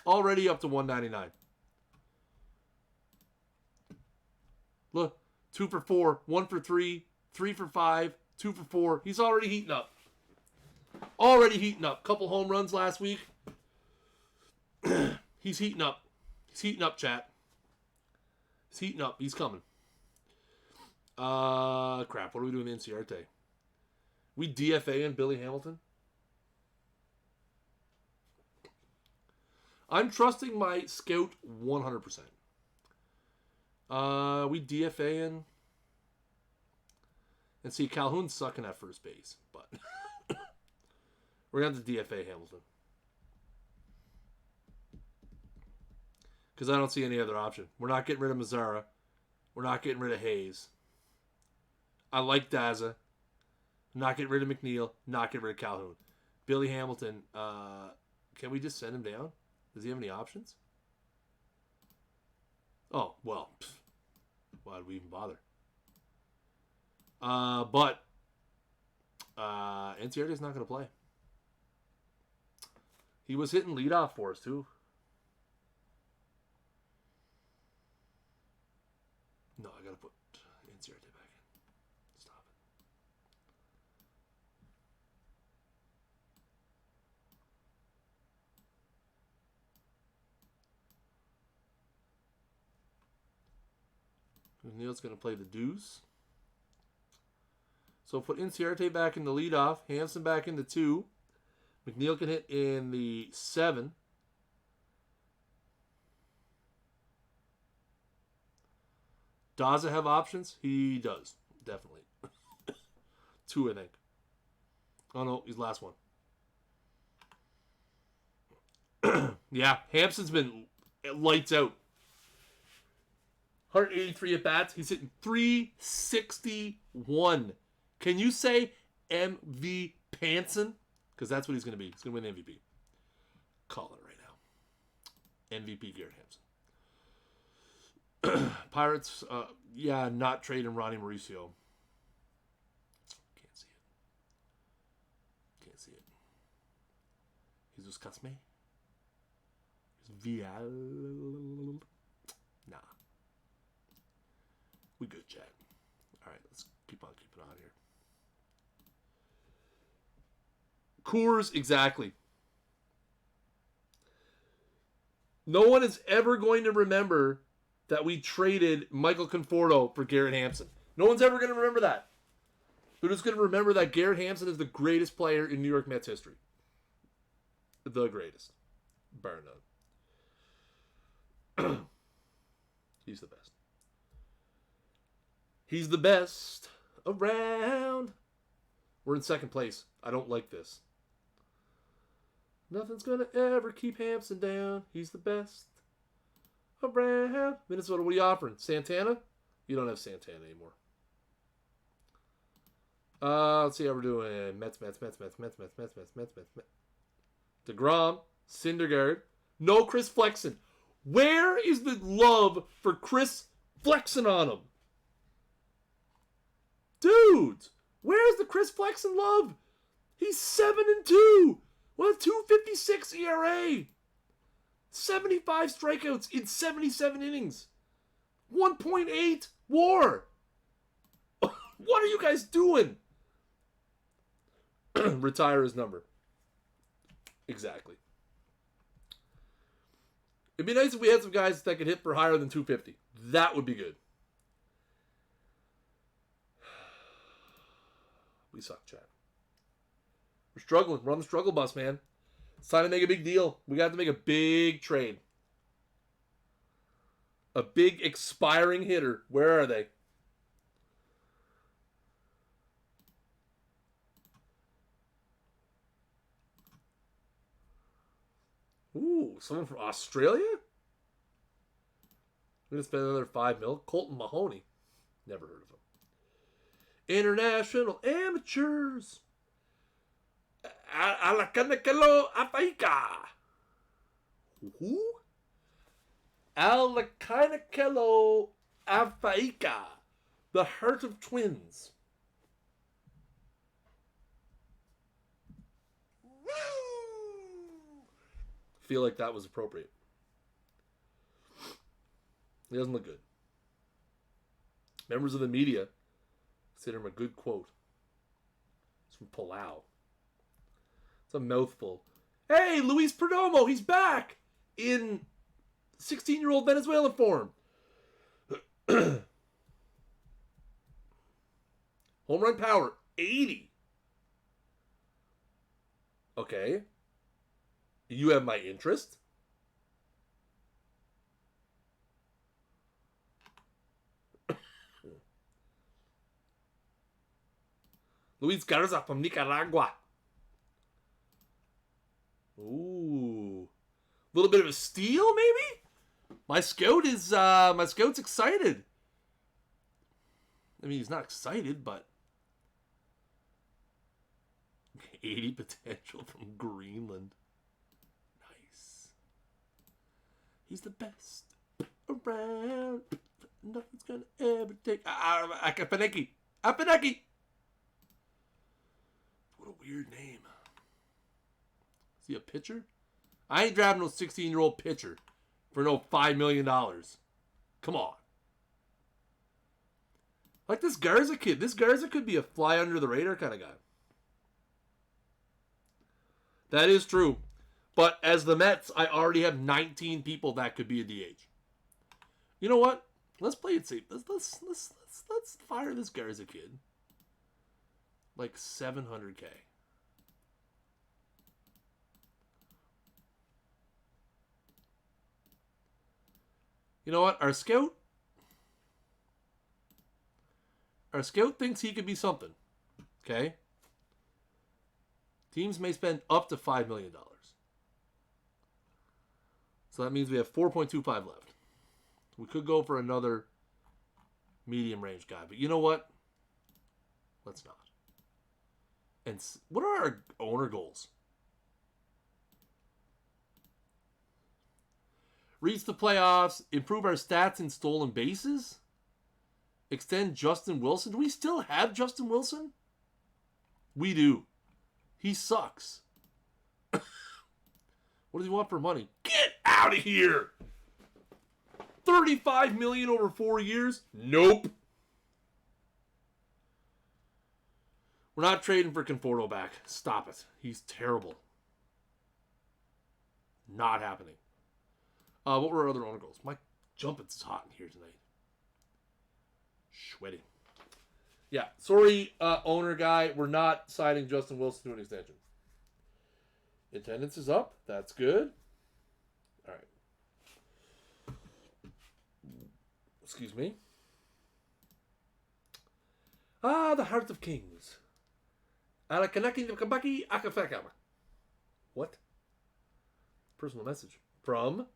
Already up to 199. Look. 2 for 4. 1 for 3. 3 for 5. 2 for 4. He's already heating up. Couple home runs last week. He's heating up. He's heating up, chat. He's heating up. He's coming. Crap. What are we doing in Inciarte? We DFA in Billy Hamilton. I'm trusting my scout 100%. We DFA in. And see, Calhoun's sucking at first base. But we're going to have to DFA Hamilton. Because I don't see any other option. We're not getting rid of Mazzara. We're not getting rid of Hayes. I like Daza. Not getting rid of McNeil. Not getting rid of Calhoun. Billy Hamilton. Can we just send him down? Does he have any options? Oh, well. Why did we even bother? But Inciarte is not going to play. He was hitting leadoff for us, too. No, I got to put Inciarte back in. McNeil's going to play the deuce. So put Inciarte back in the leadoff. Hampson back in the 2. McNeil can hit in the 7. Does it have options? He does. Definitely. 2, I think. Oh, no. He's last one. Yeah. Hampson's been lights out. 183 at-bats. He's hitting 361. Can you say MV Panson? Because that's what he's going to be. He's going to win the MVP. Call it right now. MVP Garrett Hampson. Pirates, yeah, not trading Ronnie Mauricio. Can't see it. Can't see it. Jesus Casme? Vial. Nah. We good, Chad. All right, let's keep on keeping on here. Coors, exactly. No one is ever going to remember that we traded Michael Conforto for Garrett Hampson. No one's ever going to remember that. They're just going to remember that Garrett Hampson is the greatest player in New York Mets history. The greatest. Bar none. He's the best. He's the best around. We're in second place. I don't like this. Nothing's going to ever keep Hampson down. He's the best around. Minnesota, what are you offering? Santana? You don't have Santana anymore. Let's see how we're doing. Mets. DeGrom, Syndergaard. No Chris Flexen. Where is the love for Chris Flexen on him? Dudes, where's the Chris Flexen love? He's 7-2 with a 2.56 ERA. 75 strikeouts in 77 innings. 1.8 WAR. What are you guys doing? Retire his number. Exactly. It'd be nice if we had some guys that could hit for higher than 250. That would be good. We suck, Chad. We're struggling. We're on the struggle bus, man. It's time to make a big deal. We got to make a big trade. A big expiring hitter. Where are they? Ooh, someone from Australia? We're going to spend another $5 million. Colton Mahoney. Never heard of him. International amateurs. Alacanacelo Afaica. Who? Alacanacelo Afaica. The Heart of Twins. Feel like that was appropriate. He doesn't look good. Members of the media consider him a good quote. It's from Palau. It's a mouthful. Hey, Luis Perdomo, he's back in 16-year-old Venezuelan form. Home run power, 80. Okay. You have my interest. Luis Garza from Nicaragua. Ooh. A little bit of a steal, maybe? My scout's excited. I mean, he's not excited, but 80 potential from Greenland. Nice. He's the best around. Nothing's gonna ever take. Apaneki. What a weird name. Is he a pitcher? I ain't drafting no 16-year-old pitcher for no $5 million. Come on. Like this Garza kid. This Garza could be a fly under the radar kind of guy. That is true. But as the Mets, I already have 19 people that could be a DH. You know what? Let's play it safe. Let's fire this Garza kid. Like 700K. You know what? Our scout thinks he could be something. Okay? Teams may spend up to $5 million. So that means we have 4.25 left. We could go for another medium range guy. But you know what? Let's not. And what are our owner goals? Reach the playoffs, improve our stats in stolen bases, extend Justin Wilson. Do we still have Justin Wilson? We do. He sucks. What does he want for money? Get out of here! $35 million over 4 years? Nope. We're not trading for Conforto back. Stop it. He's terrible. Not happening. What were our other owner goals? My jumping's hot in here tonight. Sweaty. Yeah, sorry, owner guy. We're not signing Justin Wilson to an extension. Attendance is up. That's good. All right. Excuse me. The Heart of Kings. What? Personal message. From?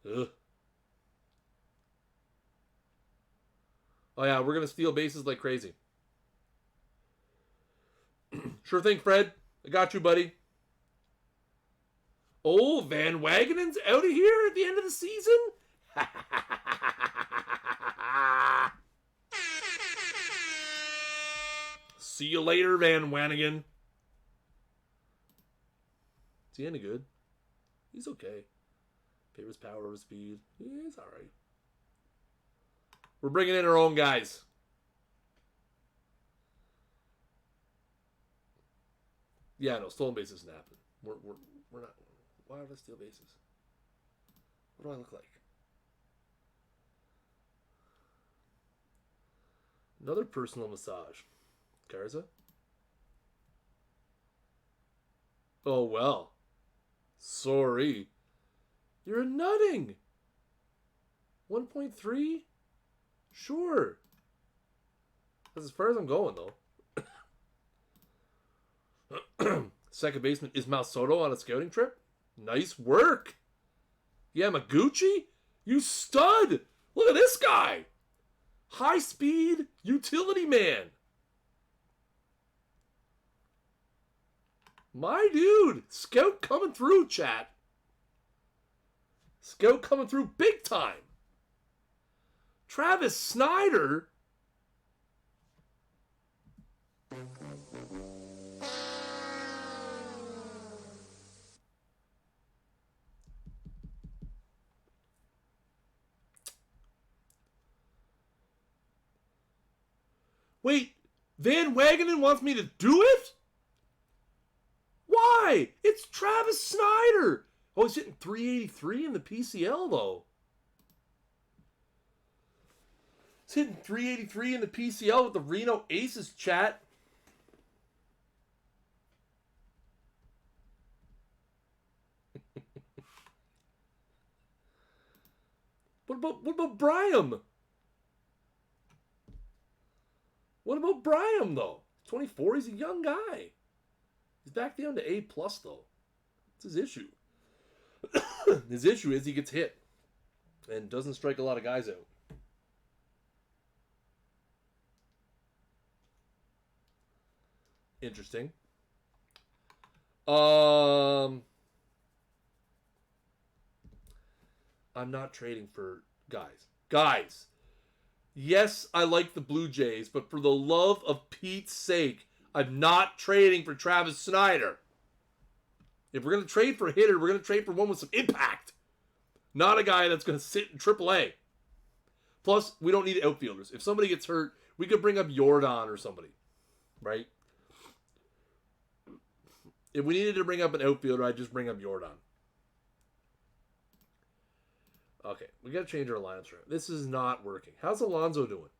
Ugh. Oh yeah, we're going to steal bases like crazy. Sure thing, Fred. I got you, buddy. Oh, Van Wagenen's out of here at the end of the season? See you later, Van Wanigan. Is he any good? He's okay. Paper's power over speed. He's alright. We're bringing in our own guys. Yeah, no, stolen bases isn't happening. We're not. Why are there steal bases? What do I look like? Another personal massage. Garza? Oh, well. Sorry. You're a nutting. 1.3? Sure. That's as far as I'm going, though. Second baseman Ismael Soto on a scouting trip. Nice work. Yamaguchi? You stud. Look at this guy. High speed utility man. My dude. Scout coming through, chat. Scout coming through big time. Travis Snyder. Wait, Van Wagenen wants me to do it? Why? It's Travis Snyder. Oh, he's hitting 383 in the PCL, though. He's hitting 383 in the PCL with the Reno Aces, chat. What about Bryam? What about Bryam, though? 24, he's a young guy. He's back down to A+, though. That's his issue. His issue is he gets hit and doesn't strike a lot of guys out. Interesting. I'm not trading for guys. Guys, yes, I like the Blue Jays, but for the love of Pete's sake, I'm not trading for Travis Snyder. If we're going to trade for a hitter, we're going to trade for one with some impact. Not a guy that's going to sit in AAA. Plus, we don't need outfielders. If somebody gets hurt, we could bring up Jordan or somebody. Right? If we needed to bring up an outfielder, I'd just bring up Jordan. Okay, we got to change our lineups around. This is not working. How's Alonso doing?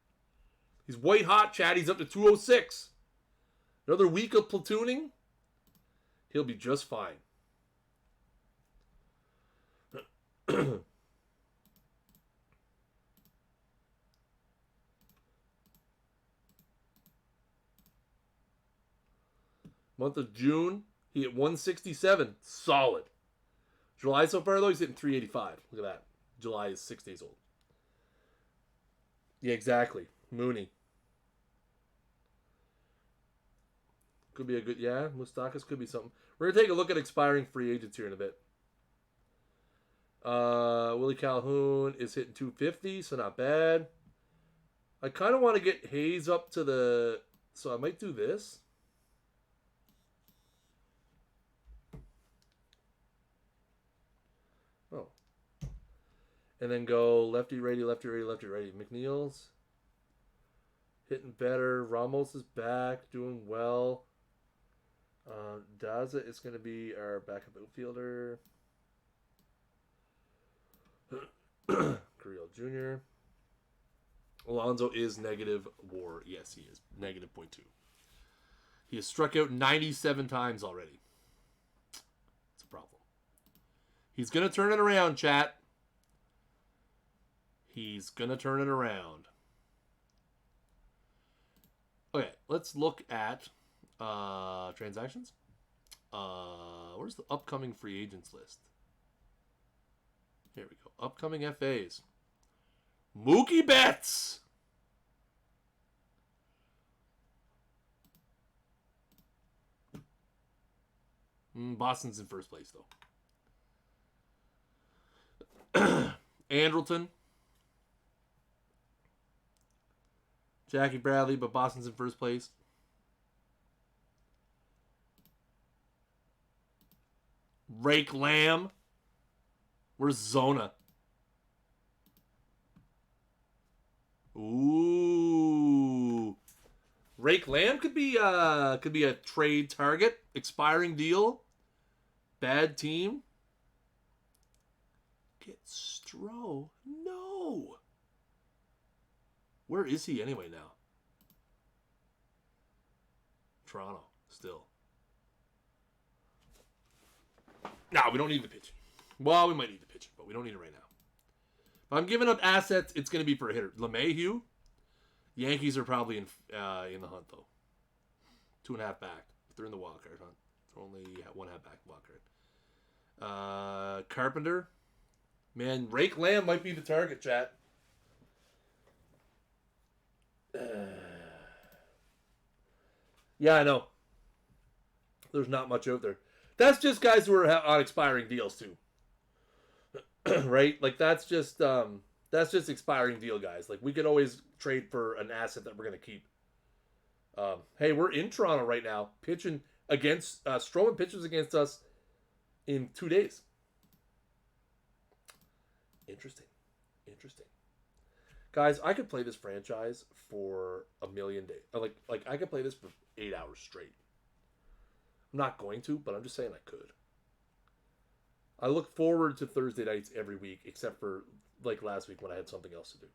He's white hot, Chad. He's up to 206. Another week of platooning. He'll be just fine. Month of June, he hit 167. Solid. July so far, though, he's hitting 385. Look at that. July is 6 days old. Yeah, exactly. Mooney. Could be a good... Yeah, Moustakas could be something. We're going to take a look at expiring free agents here in a bit. Willie Calhoun is hitting 250, so not bad. I kind of want to get Hayes up to the... So I might do this. Oh. And then go lefty, righty, lefty, righty, lefty, righty. McNeil's hitting better. Ramos is back, doing well. Daza is going to be our backup outfielder. Carrillo Jr. Alonso is negative WAR. Yes, he is. Negative .2. He has struck out 97 times already. It's a problem. He's going to turn it around, chat. He's going to turn it around. Okay, let's look at transactions. Where's the upcoming free agents list? Here we go. Upcoming FAs. Mookie Betts. Boston's in first place, though. Andrelton. Jackie Bradley, but Boston's in first place. Rake Lamb. Where's Zona? Ooh. Rake Lamb could be a trade target. Expiring deal. Bad team. Get Stroh. No. Where is he anyway now? Toronto, still. No, we don't need the pitching. Well, we might need the pitching, but we don't need it right now. If I'm giving up assets, it's going to be for a hitter. LeMahieu, Yankees are probably in the hunt, though. 2.5 back. They're in the wild card hunt. They're only 1.5 back wild card. Carpenter. Man, Rake Lamb might be the target, chat. Yeah, I know. There's not much out there. That's just guys who are on expiring deals too, right? Like that's just expiring deal guys. Like we could always trade for an asset that we're gonna keep. Hey, we're in Toronto right now, pitching against Stroman pitches against us in 2 days. Interesting. Guys, I could play this franchise for a million days. Like I could play this for 8 hours straight. I'm not going to, but I'm just saying I could. I look forward to Thursday nights every week, except for like last week when I had something else to do.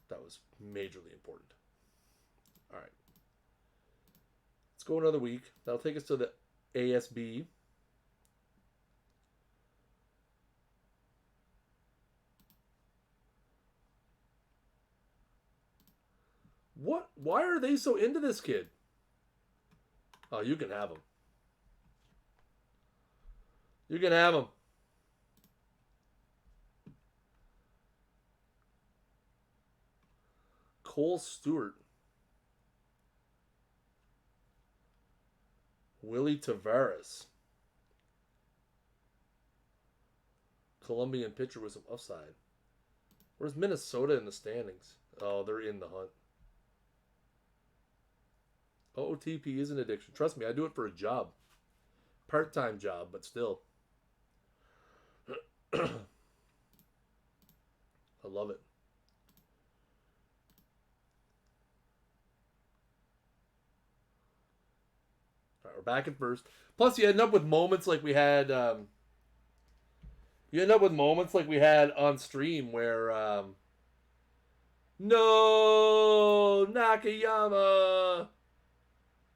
That was majorly important. All right. Let's go another week. That'll take us to the ASB. What? Why are they so into this kid? Oh, you can have him. You can have him. Cole Stewart. Willie Tavares. Colombian pitcher with some upside. Where's Minnesota in the standings? Oh, they're in the hunt. OOTP is an addiction. Trust me, I do it for a job. Part-time job, but still. I love it. All right, we're back at first. Plus, you end up with moments like we had You end up with moments like we had on stream where, no, Nakayama.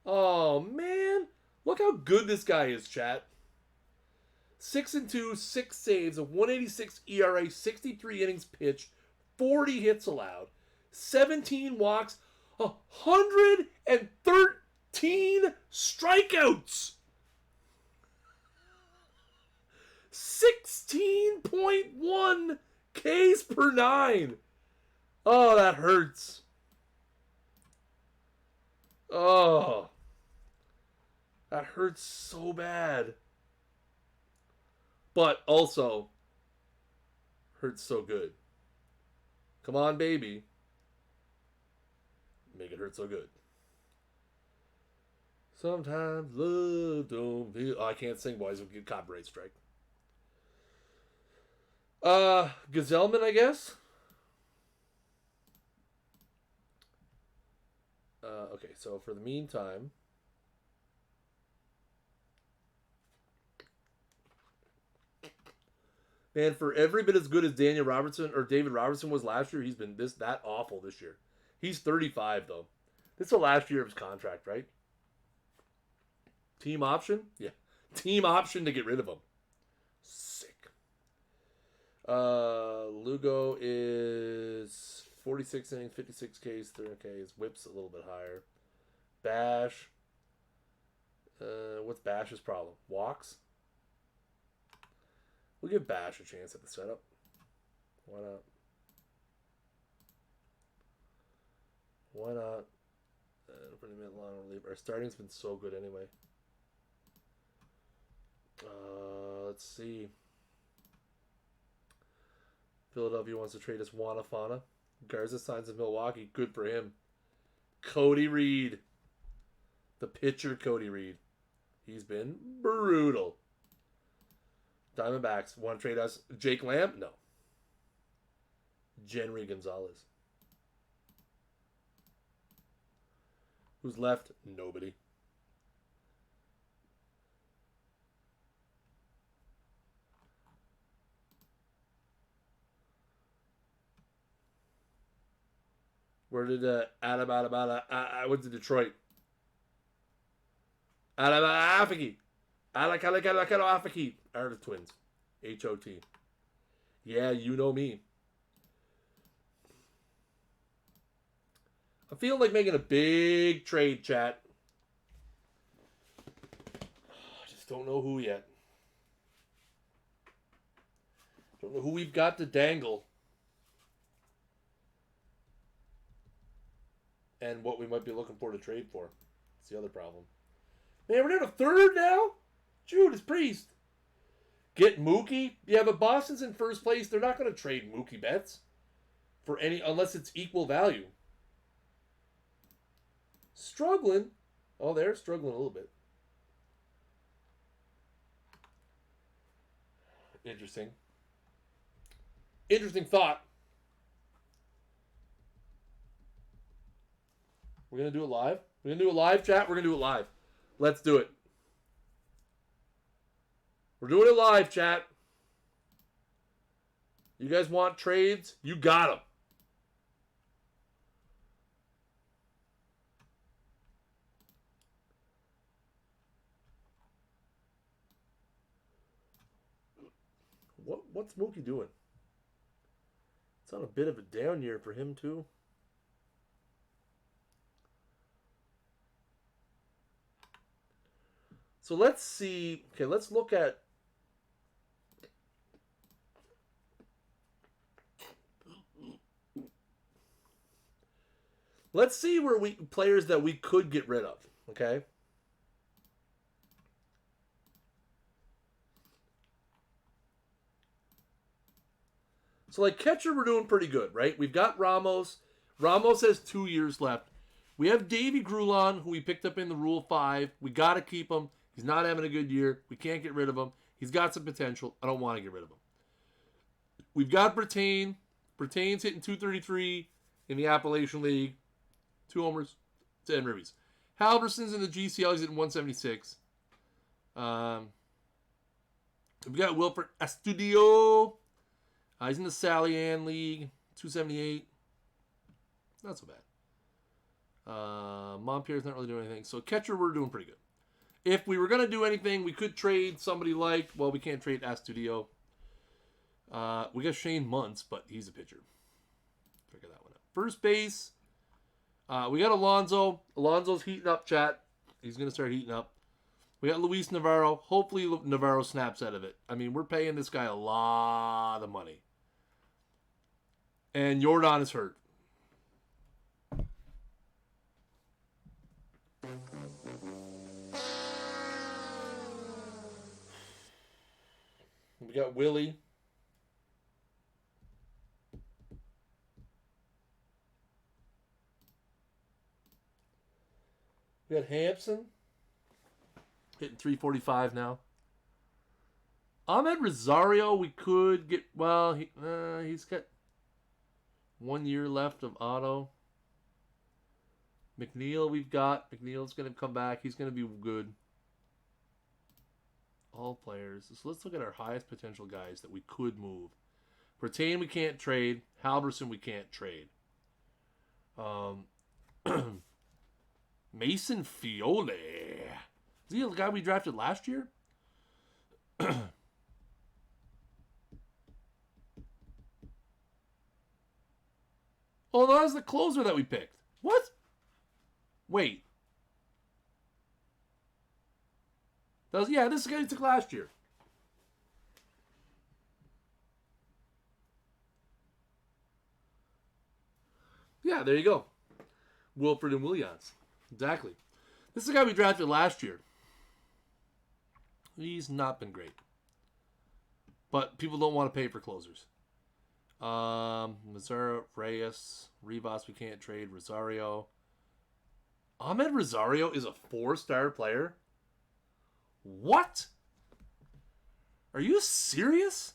Oh, man. Look how good this guy is, chat. 6-2, 6 saves, a 186 ERA, 63 innings pitched, 40 hits allowed, 17 walks, 113 strikeouts. 16.1 Ks per 9. Oh, that hurts. Oh, that hurts so bad. But also hurts so good. Come on, baby. Make it hurt so good. Sometimes love don't feel... Oh, I can't sing, boys. We'll get copyright strike. Gazelman, I guess. Okay, so for the meantime, man, for every bit as good as Daniel Robertson or David Robertson was last year, he's been that awful this year. He's 35 though. This is the last year of his contract, right? Team option? Yeah. Team option to get rid of him. Sick. Lugo is 46 innings, 56 Ks, 30 Ks. Whip's a little bit higher. Bash. What's Bash's problem? Walks? We'll give Bash a chance at the setup. Why not? Why not? Our starting's been so good anyway. Let's see. Philadelphia wants to trade us Wanafana. Garza signs in Milwaukee. Good for him. Cody Reed. The pitcher, Cody Reed. He's been brutal. Diamondbacks want to trade us Jake Lamb? No. Jenry Gonzalez. Who's left? Nobody. Where did I went to Detroit. Afiki. Afiki are the Twins. HOT. Yeah, you know me. I'm feeling like making a big trade, chat. I just don't know who yet. Don't know who we've got to dangle. And what we might be looking for to trade for. That's the other problem. Man, we're down to third now? Judas Priest. Get Mookie? Yeah, but Boston's in first place. They're not going to trade Mookie Betts for any, unless it's equal value. Struggling. Oh, they're struggling a little bit. Interesting. Interesting thought. We're going to do it live? We're going to do it live, chat? We're going to do it live. Let's do it. We're doing it live, chat. You guys want trades? You got them. What's Mookie doing? It's on a bit of a down year for him, too. So let's see. Okay, let's look at. Let's see where players that we could get rid of. Okay. So like catcher, we're doing pretty good, right? We've got Ramos. Ramos has 2 years left. We have Davey Grulon, who we picked up in the Rule 5. We got to keep him. He's not having a good year. We can't get rid of him. He's got some potential. I don't want to get rid of him. We've got Brittain. Brittain's hitting .233 in the Appalachian League. 2 homers, 10 ribbies. Halverson's in the GCL. He's hitting .176. We got Wilfred Astudillo. He's in the Sally Ann League. 278. Not so bad. Montpierre's not really doing anything. So catcher, we're doing pretty good. If we were going to do anything, we could trade somebody like... Well, we can't trade Astudillo. We got Shane Muntz, but he's a pitcher. Figure that one out. First base. We got Alonso. Alonso's heating up, chat. He's going to start heating up. We got Luis Navarro. Hopefully Navarro snaps out of it. I mean, we're paying this guy a lot of money. And Jordan is hurt. We got Willie. We got Hampson. Hitting 345 now. Ahmed Rosario, we could get... Well, he's got 1 year left of auto. McNeil we've got. McNeil's going to come back. He's going to be good. All players. So let's look at our highest potential guys that we could move. Brattain we can't trade. Halverson we can't trade. Mason Fiole. Is he the guy we drafted last year? Oh, that was the closer that we picked. What? Wait. This is the guy we took last year. Yeah, there you go. Wilfred and Williams. Exactly. This is the guy we drafted last year. He's not been great. But people don't want to pay for closers. Mazzara, Reyes, Rivas we can't trade. Rosario. Ahmed Rosario is a 4-star player? What? Are you serious?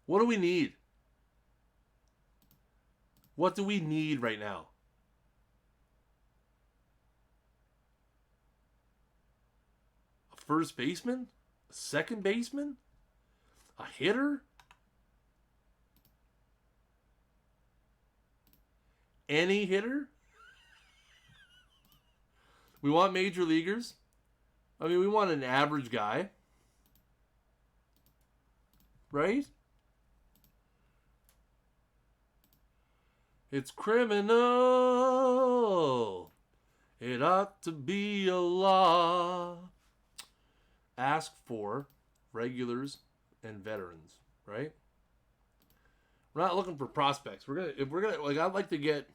What do we need? What do we need right now? A first baseman? A second baseman? A hitter? Any hitter? We want major leaguers. I mean, we want an average guy. Right? It's criminal. It ought to be a law. Ask for regulars and veterans, right? We're not looking for prospects. I'd like to get...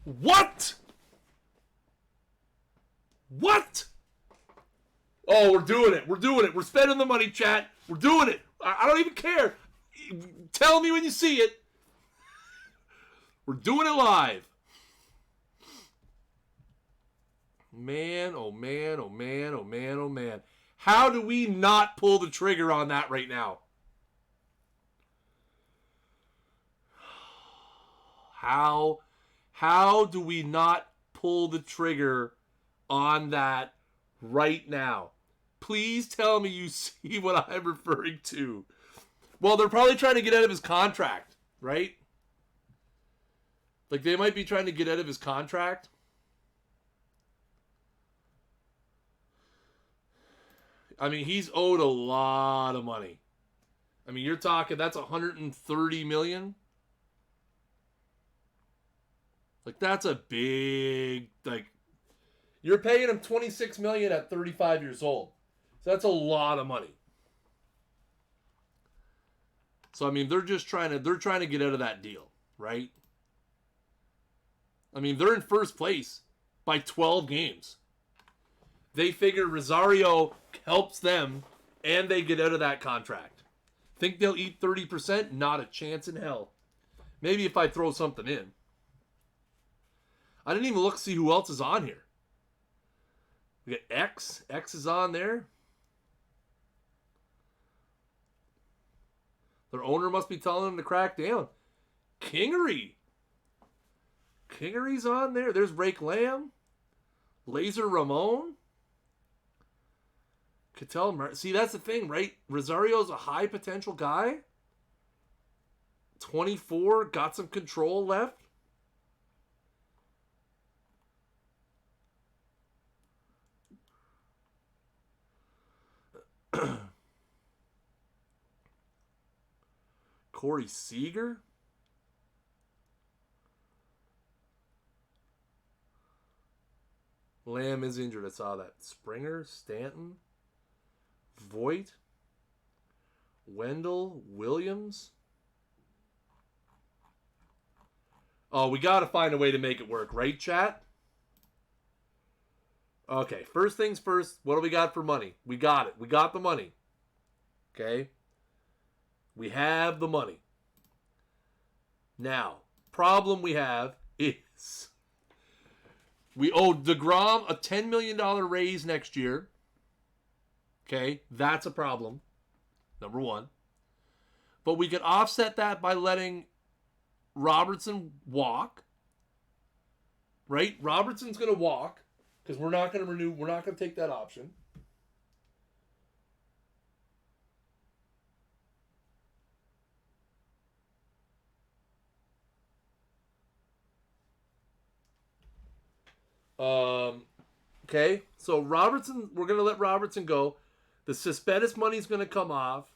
What? What? Oh, we're doing it. We're doing it. We're spending the money, chat. We're doing it. I don't even care. Tell me when you see it. We're doing it live. Man, oh man, oh man, oh man, oh man. How do we not pull the trigger on that right now? How do we not pull the trigger on that right now? Please tell me you see what I'm referring to. Well, they're probably trying to get out of his contract, right? Like, they might be trying to get out of his contract. I mean, he's owed a lot of money. I mean, you're talking, that's $130 million. Like, that's a big, like, you're paying him $26 million at 35 years old. So that's a lot of money. So, I mean, they're trying to get out of that deal, right? I mean, they're in first place by 12 games. They figure Rosario helps them, and they get out of that contract. Think they'll eat 30%? Not a chance in hell. Maybe if I throw something in. I didn't even look to see who else is on here. We got X. X is on there. Their owner must be telling them to crack down. Kingery. Kingery's on there. There's Rake Lamb. Laser Ramon. Cattell. See, that's the thing, right? Rosario's a high potential guy. 24. Got some control left. Corey Seager. Lamb is injured. I saw that. Springer, Stanton, Voigt, Wendell, Williams. Oh, we got to find a way to make it work, right, chat? Okay, first things first. What do we got for money? We got it. We got the money. Okay? We have the money. Now, problem we have is we owe DeGrom a $10 million raise next year. Okay? That's a problem. Number one. But we could offset that by letting Robertson walk. Right? Robertson's going to walk because we're not going to renew. We're not going to take that option. Okay, so Robertson, we're going to let Robertson go. The Cespedes money's going to come off.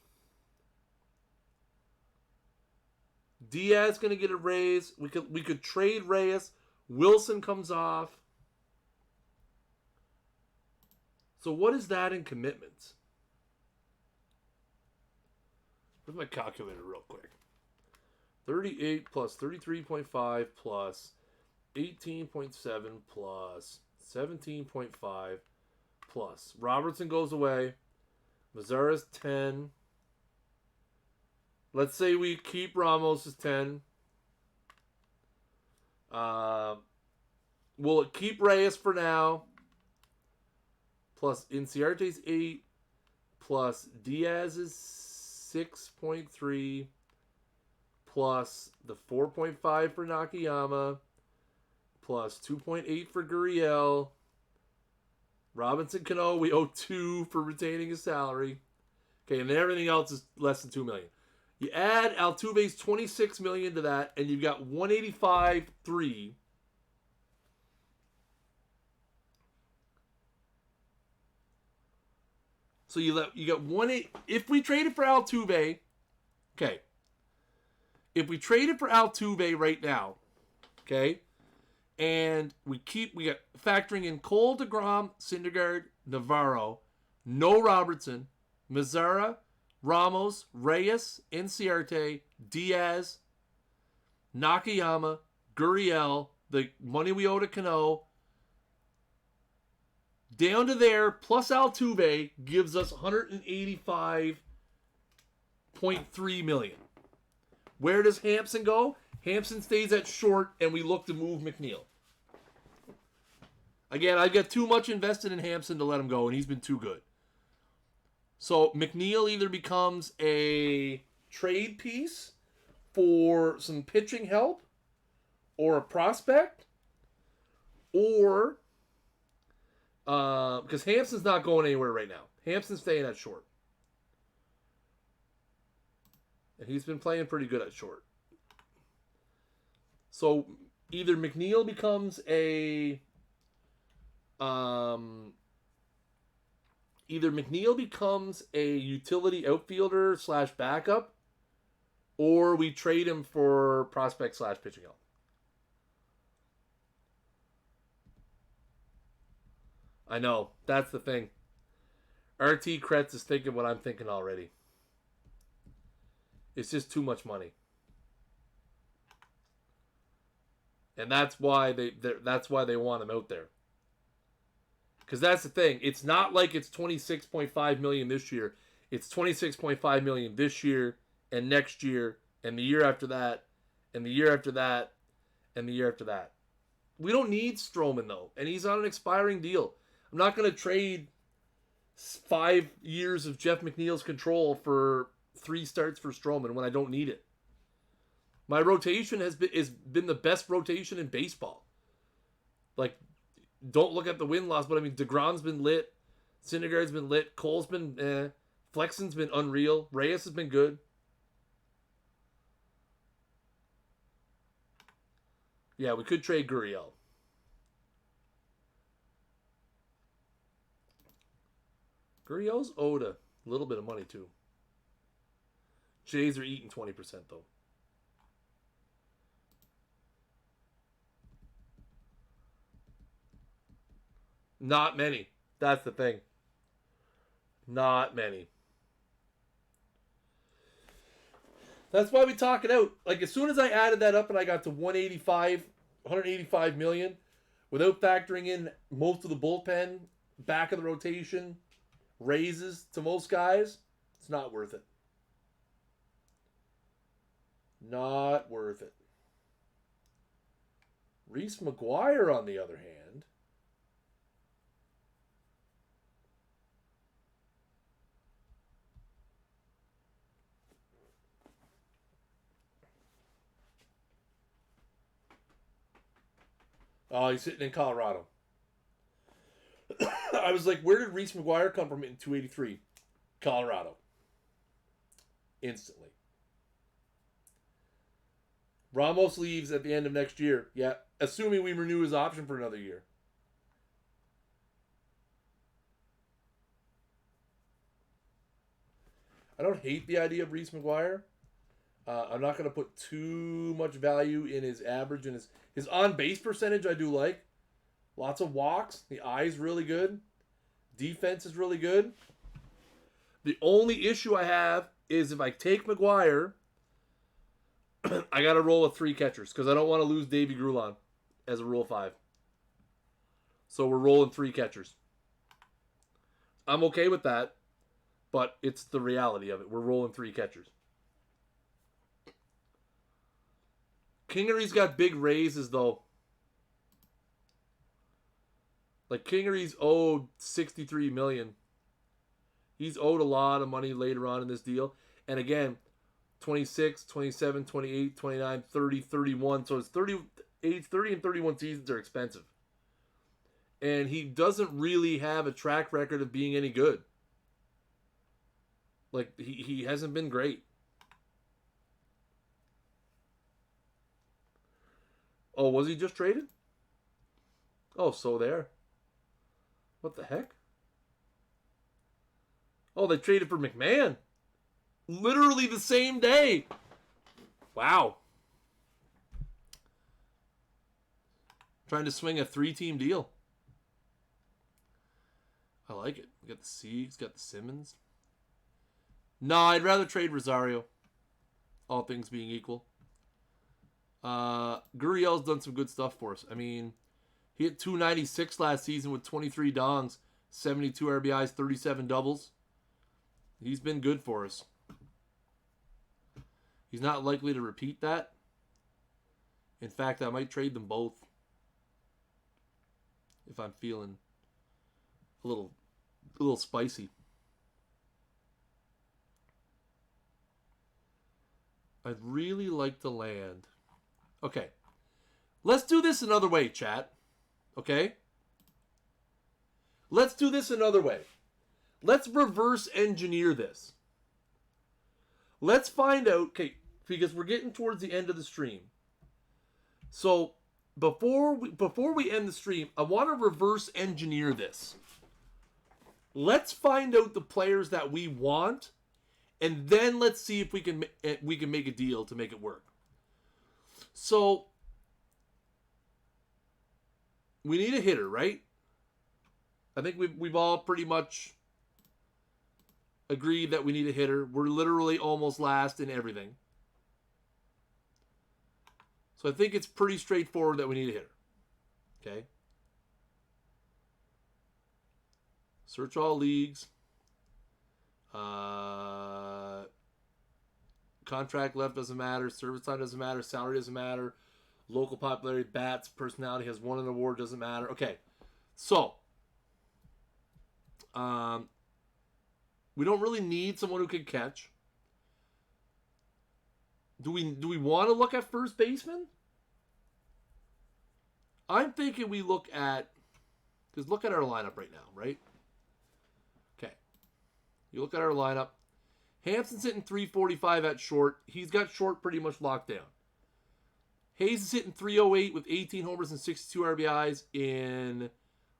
Diaz going to get a raise. We could trade Reyes. Wilson comes off. So what is that in commitments? Where's my calculator real quick? 38 plus 33.5 plus 18.7 plus 17.5 plus. Robertson goes away. Mazara's 10. Let's say we keep Ramos as 10. We'll keep Reyes for now. Plus Inciarte's 8. Plus Diaz is 6.3. Plus the 4.5 for Nakayama. Plus 2.8 for Gurriel. Robinson Cano, we owe 2 for retaining his salary. Okay, and then everything else is less than $2 million. You add Altuve's $26 million to that, and you've got $185.3. So you got 1.8. If we traded for Altuve, okay. If we traded for Altuve right now, okay. And we got factoring in Cole, DeGrom, Syndergaard, Navarro, no Robertson, Mazara, Ramos, Reyes, Inciarte, Diaz, Nakayama, Gurriel, the money we owe to Cano, down to there, plus Altuve gives us $185.3 million. Where does Hampson go? Hampson stays at short, and we look to move McNeil. Again, I've got too much invested in Hampson to let him go, and he's been too good. So McNeil either becomes a trade piece for some pitching help, or a prospect, or because Hampson's not going anywhere right now. Hampson's staying at short, and he's been playing pretty good at short. So either McNeil becomes a utility outfielder / backup, or we trade him for prospect / pitching help. I know, that's the thing. RT Kretz is thinking what I'm thinking already. It's just too much money. And that's why they want him out there. Because that's the thing. It's not like it's $26.5 million this year. It's $26.5 million this year and next year and the year after that and the year after that and the year after that. We don't need Stroman, though. And he's on an expiring deal. I'm not going to trade 5 years of Jeff McNeil's control for 3 starts for Stroman when I don't need it. My rotation has been the best rotation in baseball. Like, don't look at the win-loss, but I mean, DeGrom's been lit. Syndergaard's been lit. Cole's been Flexen's been unreal. Reyes has been good. Yeah, we could trade Gurriel. Gurriel's owed a little bit of money, too. Jays are eating 20%, though. Not many. That's the thing. Not many. That's why we talk it out. Like, as soon as I added that up and I got to 185 million, without factoring in most of the bullpen, back of the rotation, raises to most guys, it's not worth it. Not worth it. Reese McGuire, on the other hand, oh, he's sitting in Colorado. I was like, where did Reese McGuire come from in 283? Colorado. Instantly. Ramos leaves at the end of next year. Yeah, assuming we renew his option for another year. I don't hate the idea of Reese McGuire. I'm not going to put too much value in his average and his on-base percentage. I do like. Lots of walks. The eye's really good. Defense is really good. The only issue I have is if I take McGuire, I got to roll with 3 catchers because I don't want to lose Davey Grulon as a Rule 5. So we're rolling 3 catchers. I'm okay with that, but it's the reality of it. We're rolling 3 catchers. Kingery's got big raises, though. Like, Kingery's owed $63 million. He's owed a lot of money later on in this deal. And again, 26, 27, 28, 29, 30, 31. So it's 30 and 31 seasons are expensive. And he doesn't really have a track record of being any good. Like, he hasn't been great. Oh, was he just traded? Oh, so there. What the heck? Oh, they traded for McMahon. Literally the same day. Wow. Trying to swing a 3-team deal. I like it. We got the Siegs, got the Simmons. No, I'd rather trade Rosario. All things being equal. Gurriel's done some good stuff for us. I mean, he hit 296 last season with 23 dongs, 72 RBIs, 37 doubles. He's been good for us. He's not likely to repeat that. In fact, I might trade them both if I'm feeling a little spicy. I'd really like to land. Okay. Let's do this another way, chat. Okay? Let's do this another way. Let's reverse engineer this. Let's find out, okay, because we're getting towards the end of the stream. So, before we end the stream, I want to reverse engineer this. Let's find out the players that we want, and then let's see if we can make a deal to make it work. So, we need a hitter, right? I think we've all pretty much agreed that we need a hitter. We're literally almost last in everything. So I think it's pretty straightforward that we need a hitter. Okay? Search all leagues. Contract left doesn't matter. Service time doesn't matter. Salary doesn't matter. Local popularity, bats, personality, has won an award, doesn't matter. Okay. So, we don't really need someone who can catch. Do we want to look at first baseman? I'm thinking we look at, because look at our lineup right now, right? Okay. You look at our lineup. Hampson's hitting 345 at short. He's got short pretty much locked down. Hayes is hitting 308 with 18 homers and 62 RBIs in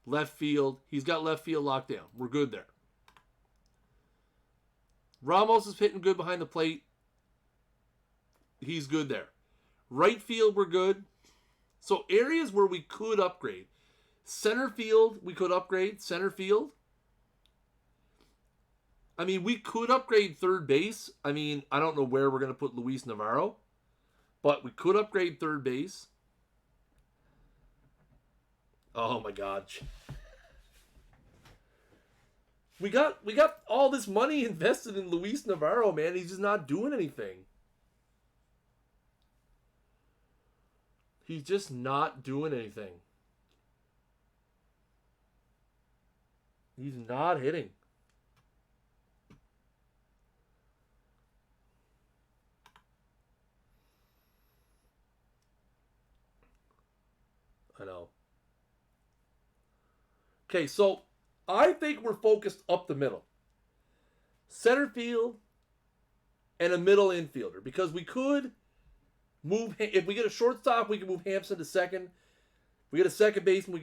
left field. He's got left field locked down. We're good there. Ramos is hitting good behind the plate. He's good there. Right field, we're good. So areas where we could upgrade. Center field, we could upgrade. Center field. I mean, we could upgrade third base. I mean, I don't know where we're going to put Luis Navarro. But we could upgrade third base. Oh my God. We got all this money invested in Luis Navarro, man. He's just not doing anything. He's just not doing anything. He's not hitting. I know. Okay, so I think we're focused up the middle. Center field and a middle infielder. Because we could move, if we get a shortstop, we can move Hampson to second. If we get a second baseman,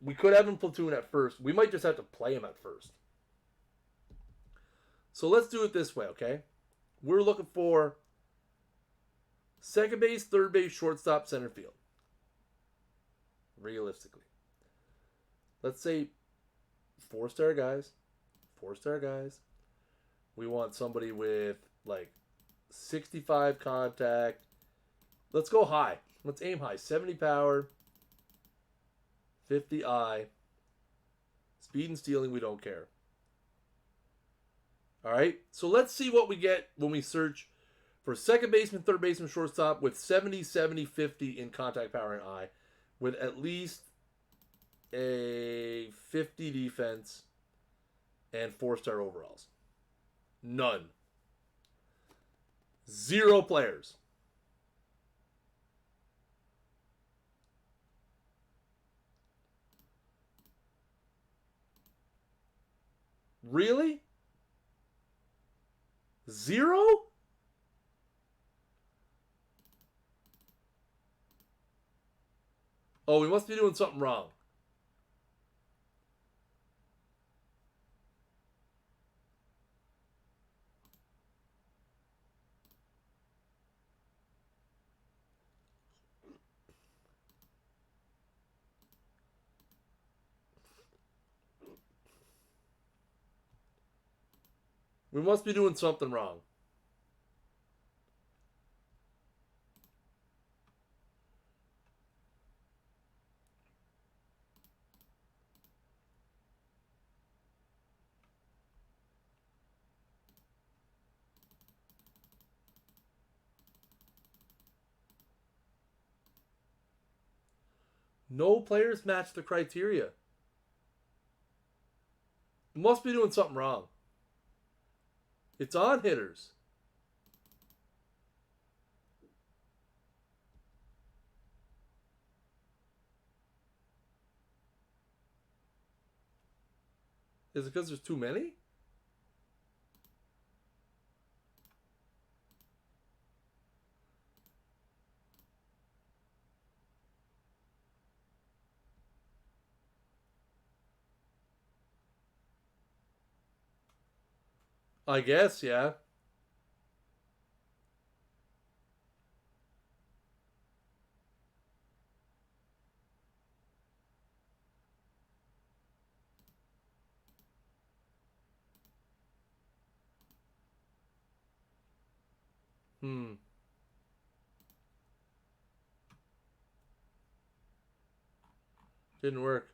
we could have him platoon at first. We might just have to play him at first. So let's do it this way, okay? We're looking for second base, third base, shortstop, center field. Realistically. Let's say 4-star guys. 4-star guys. We want somebody with like 65 contact. Let's go high. Let's aim high. 70 power. 50 eye. Speed and stealing, we don't care. Alright, so let's see what we get when we search for second baseman, third baseman, shortstop with 70, 70, 50 in contact power and eye, with at least a 50 defense and 4-star overalls. None. 0 players. Really? 0? Oh, we must be doing something wrong. We must be doing something wrong. No players match the criteria. We must be doing something wrong. It's on hitters. Is it because there's too many? I guess, yeah. Didn't work.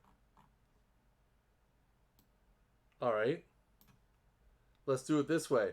All right. Let's do it this way.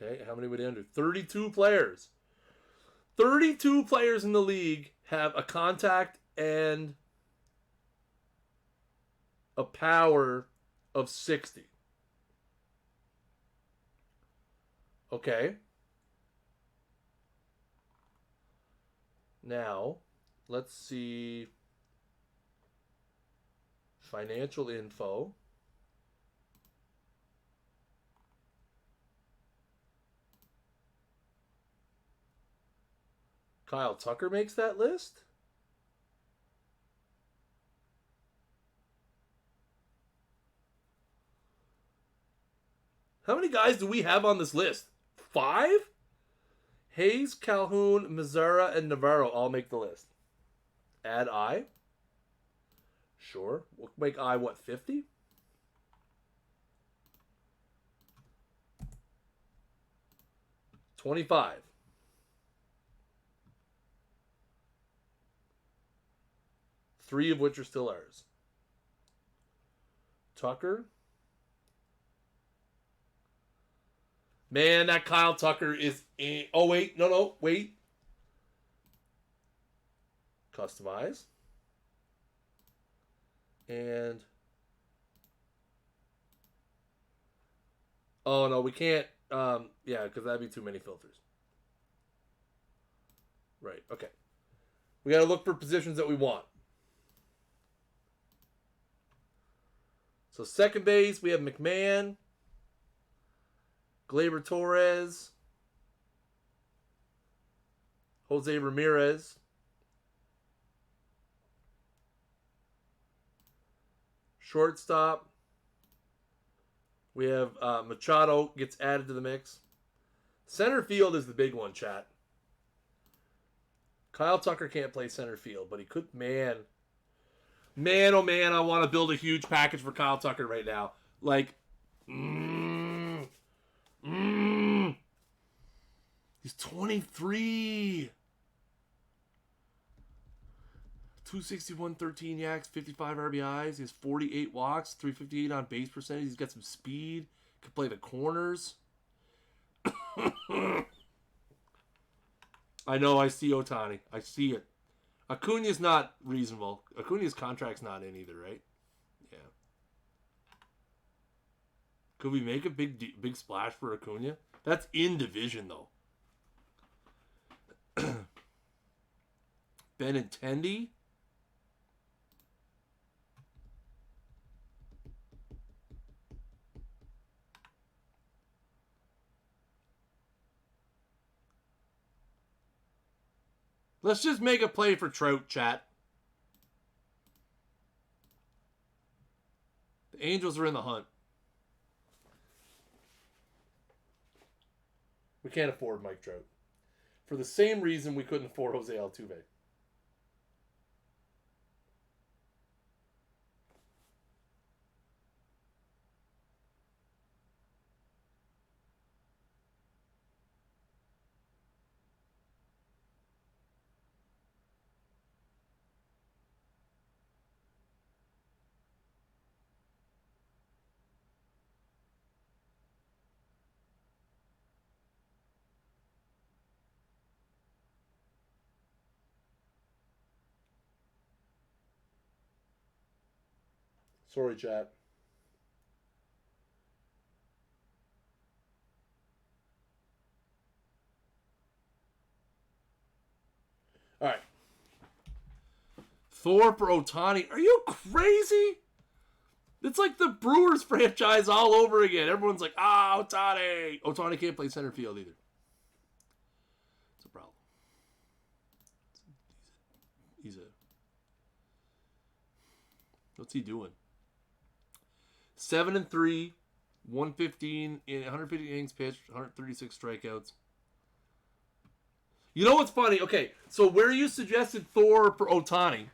Okay, how many would he under? 32 players. 32 players in the league have a contact and a power of 60. Okay. Now, let's see financial info. Kyle Tucker makes that list? How many guys do we have on this list? 5? Hayes, Calhoun, Mazzara, and Navarro all make the list. Add I. Sure. We'll make I, what, 50? $25. Three of which are still ours. Tucker. Man, that Kyle Tucker is... Oh, wait. No. Wait. Customize. And... Oh, no, we can't... yeah, because that'd be too many filters. Right, okay. We got to look for positions that we want. So second base, we have McMahon, Gleyber Torres, Jose Ramirez. Shortstop, we have Machado gets added to the mix. Center field is the big one, chat. Kyle Tucker can't play center field, but he could. Man, oh man, I want to build a huge package for Kyle Tucker right now. Like, he's 23. 261, 13 yaks, 55 RBIs. He has 48 walks, 358 on base percentage. He's got some speed. Can play the corners. I know, I see Ohtani. I see it. Acuna's not reasonable. Acuna's contract's not in either, right? Yeah. Could we make a big splash for Acuna? That's in division, though. Benintendi? Let's just make a play for Trout, chat. The Angels are in the hunt. We can't afford Mike Trout. For the same reason we couldn't afford Jose Altuve. Sorry, chat. All right. Thor for Ohtani. Are you crazy? It's like the Brewers franchise all over again. Everyone's like, Ohtani. Ohtani can't play center field either. It's a problem. What's he doing? 7-3, 115 in 150 innings pitched, 136 strikeouts. You know what's funny? Okay, so where you suggested Thor for Ohtani,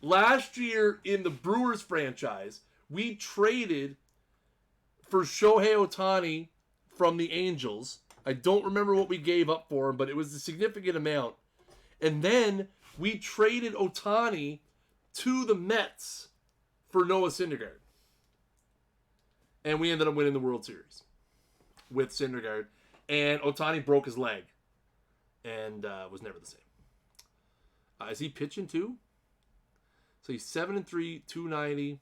last year in the Brewers franchise, we traded for Shohei Ohtani from the Angels. I don't remember what we gave up for him, but it was a significant amount. And then we traded Ohtani to the Mets for Noah Syndergaard. And we ended up winning the World Series with Syndergaard. And Ohtani broke his leg and was never the same. Is he pitching too? So he's 7-3, 290.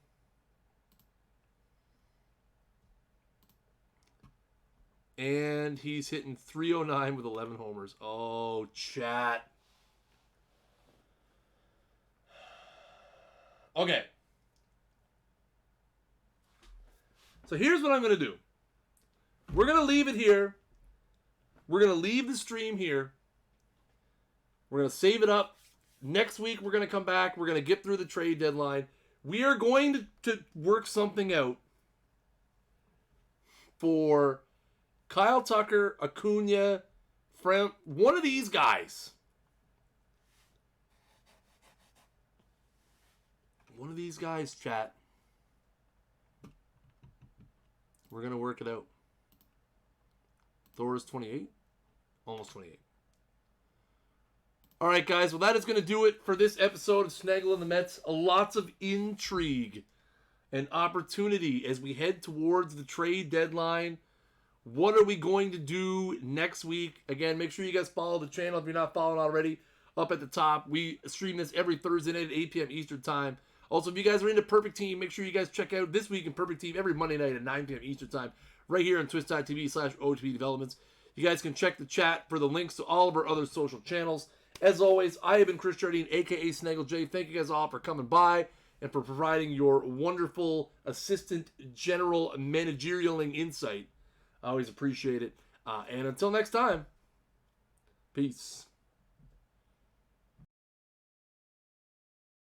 And he's hitting 309 with 11 homers. Oh, chat. Okay. So here's what I'm going to do. We're going to leave it here. We're going to leave the stream here. We're going to save it up. Next week, we're going to come back. We're going to get through the trade deadline. We are going to work something out for Kyle Tucker, Acuna, one of these guys. One of these guys, chat. We're going to work it out. Thor is 28. Almost 28. All right, guys. Well, that is going to do it for this episode of Snaggle and the Mets. Lots of intrigue and opportunity as we head towards the trade deadline. What are we going to do next week? Again, make sure you guys follow the channel if you're not following already. Up at the top, we stream this every Thursday night at 8 p.m. Eastern Time. Also, if you guys are into Perfect Team, make sure you guys check out This Week in Perfect Team every Monday night at 9 p.m. Eastern Time, right here on twitch.tv/OOTP Developments. You guys can check the chat for the links to all of our other social channels. As always, I have been Chris Jardine, a.k.a. Snaggle J. Thank you guys all for coming by and for providing your wonderful assistant general managerialing insight. I always appreciate it. And until next time, peace.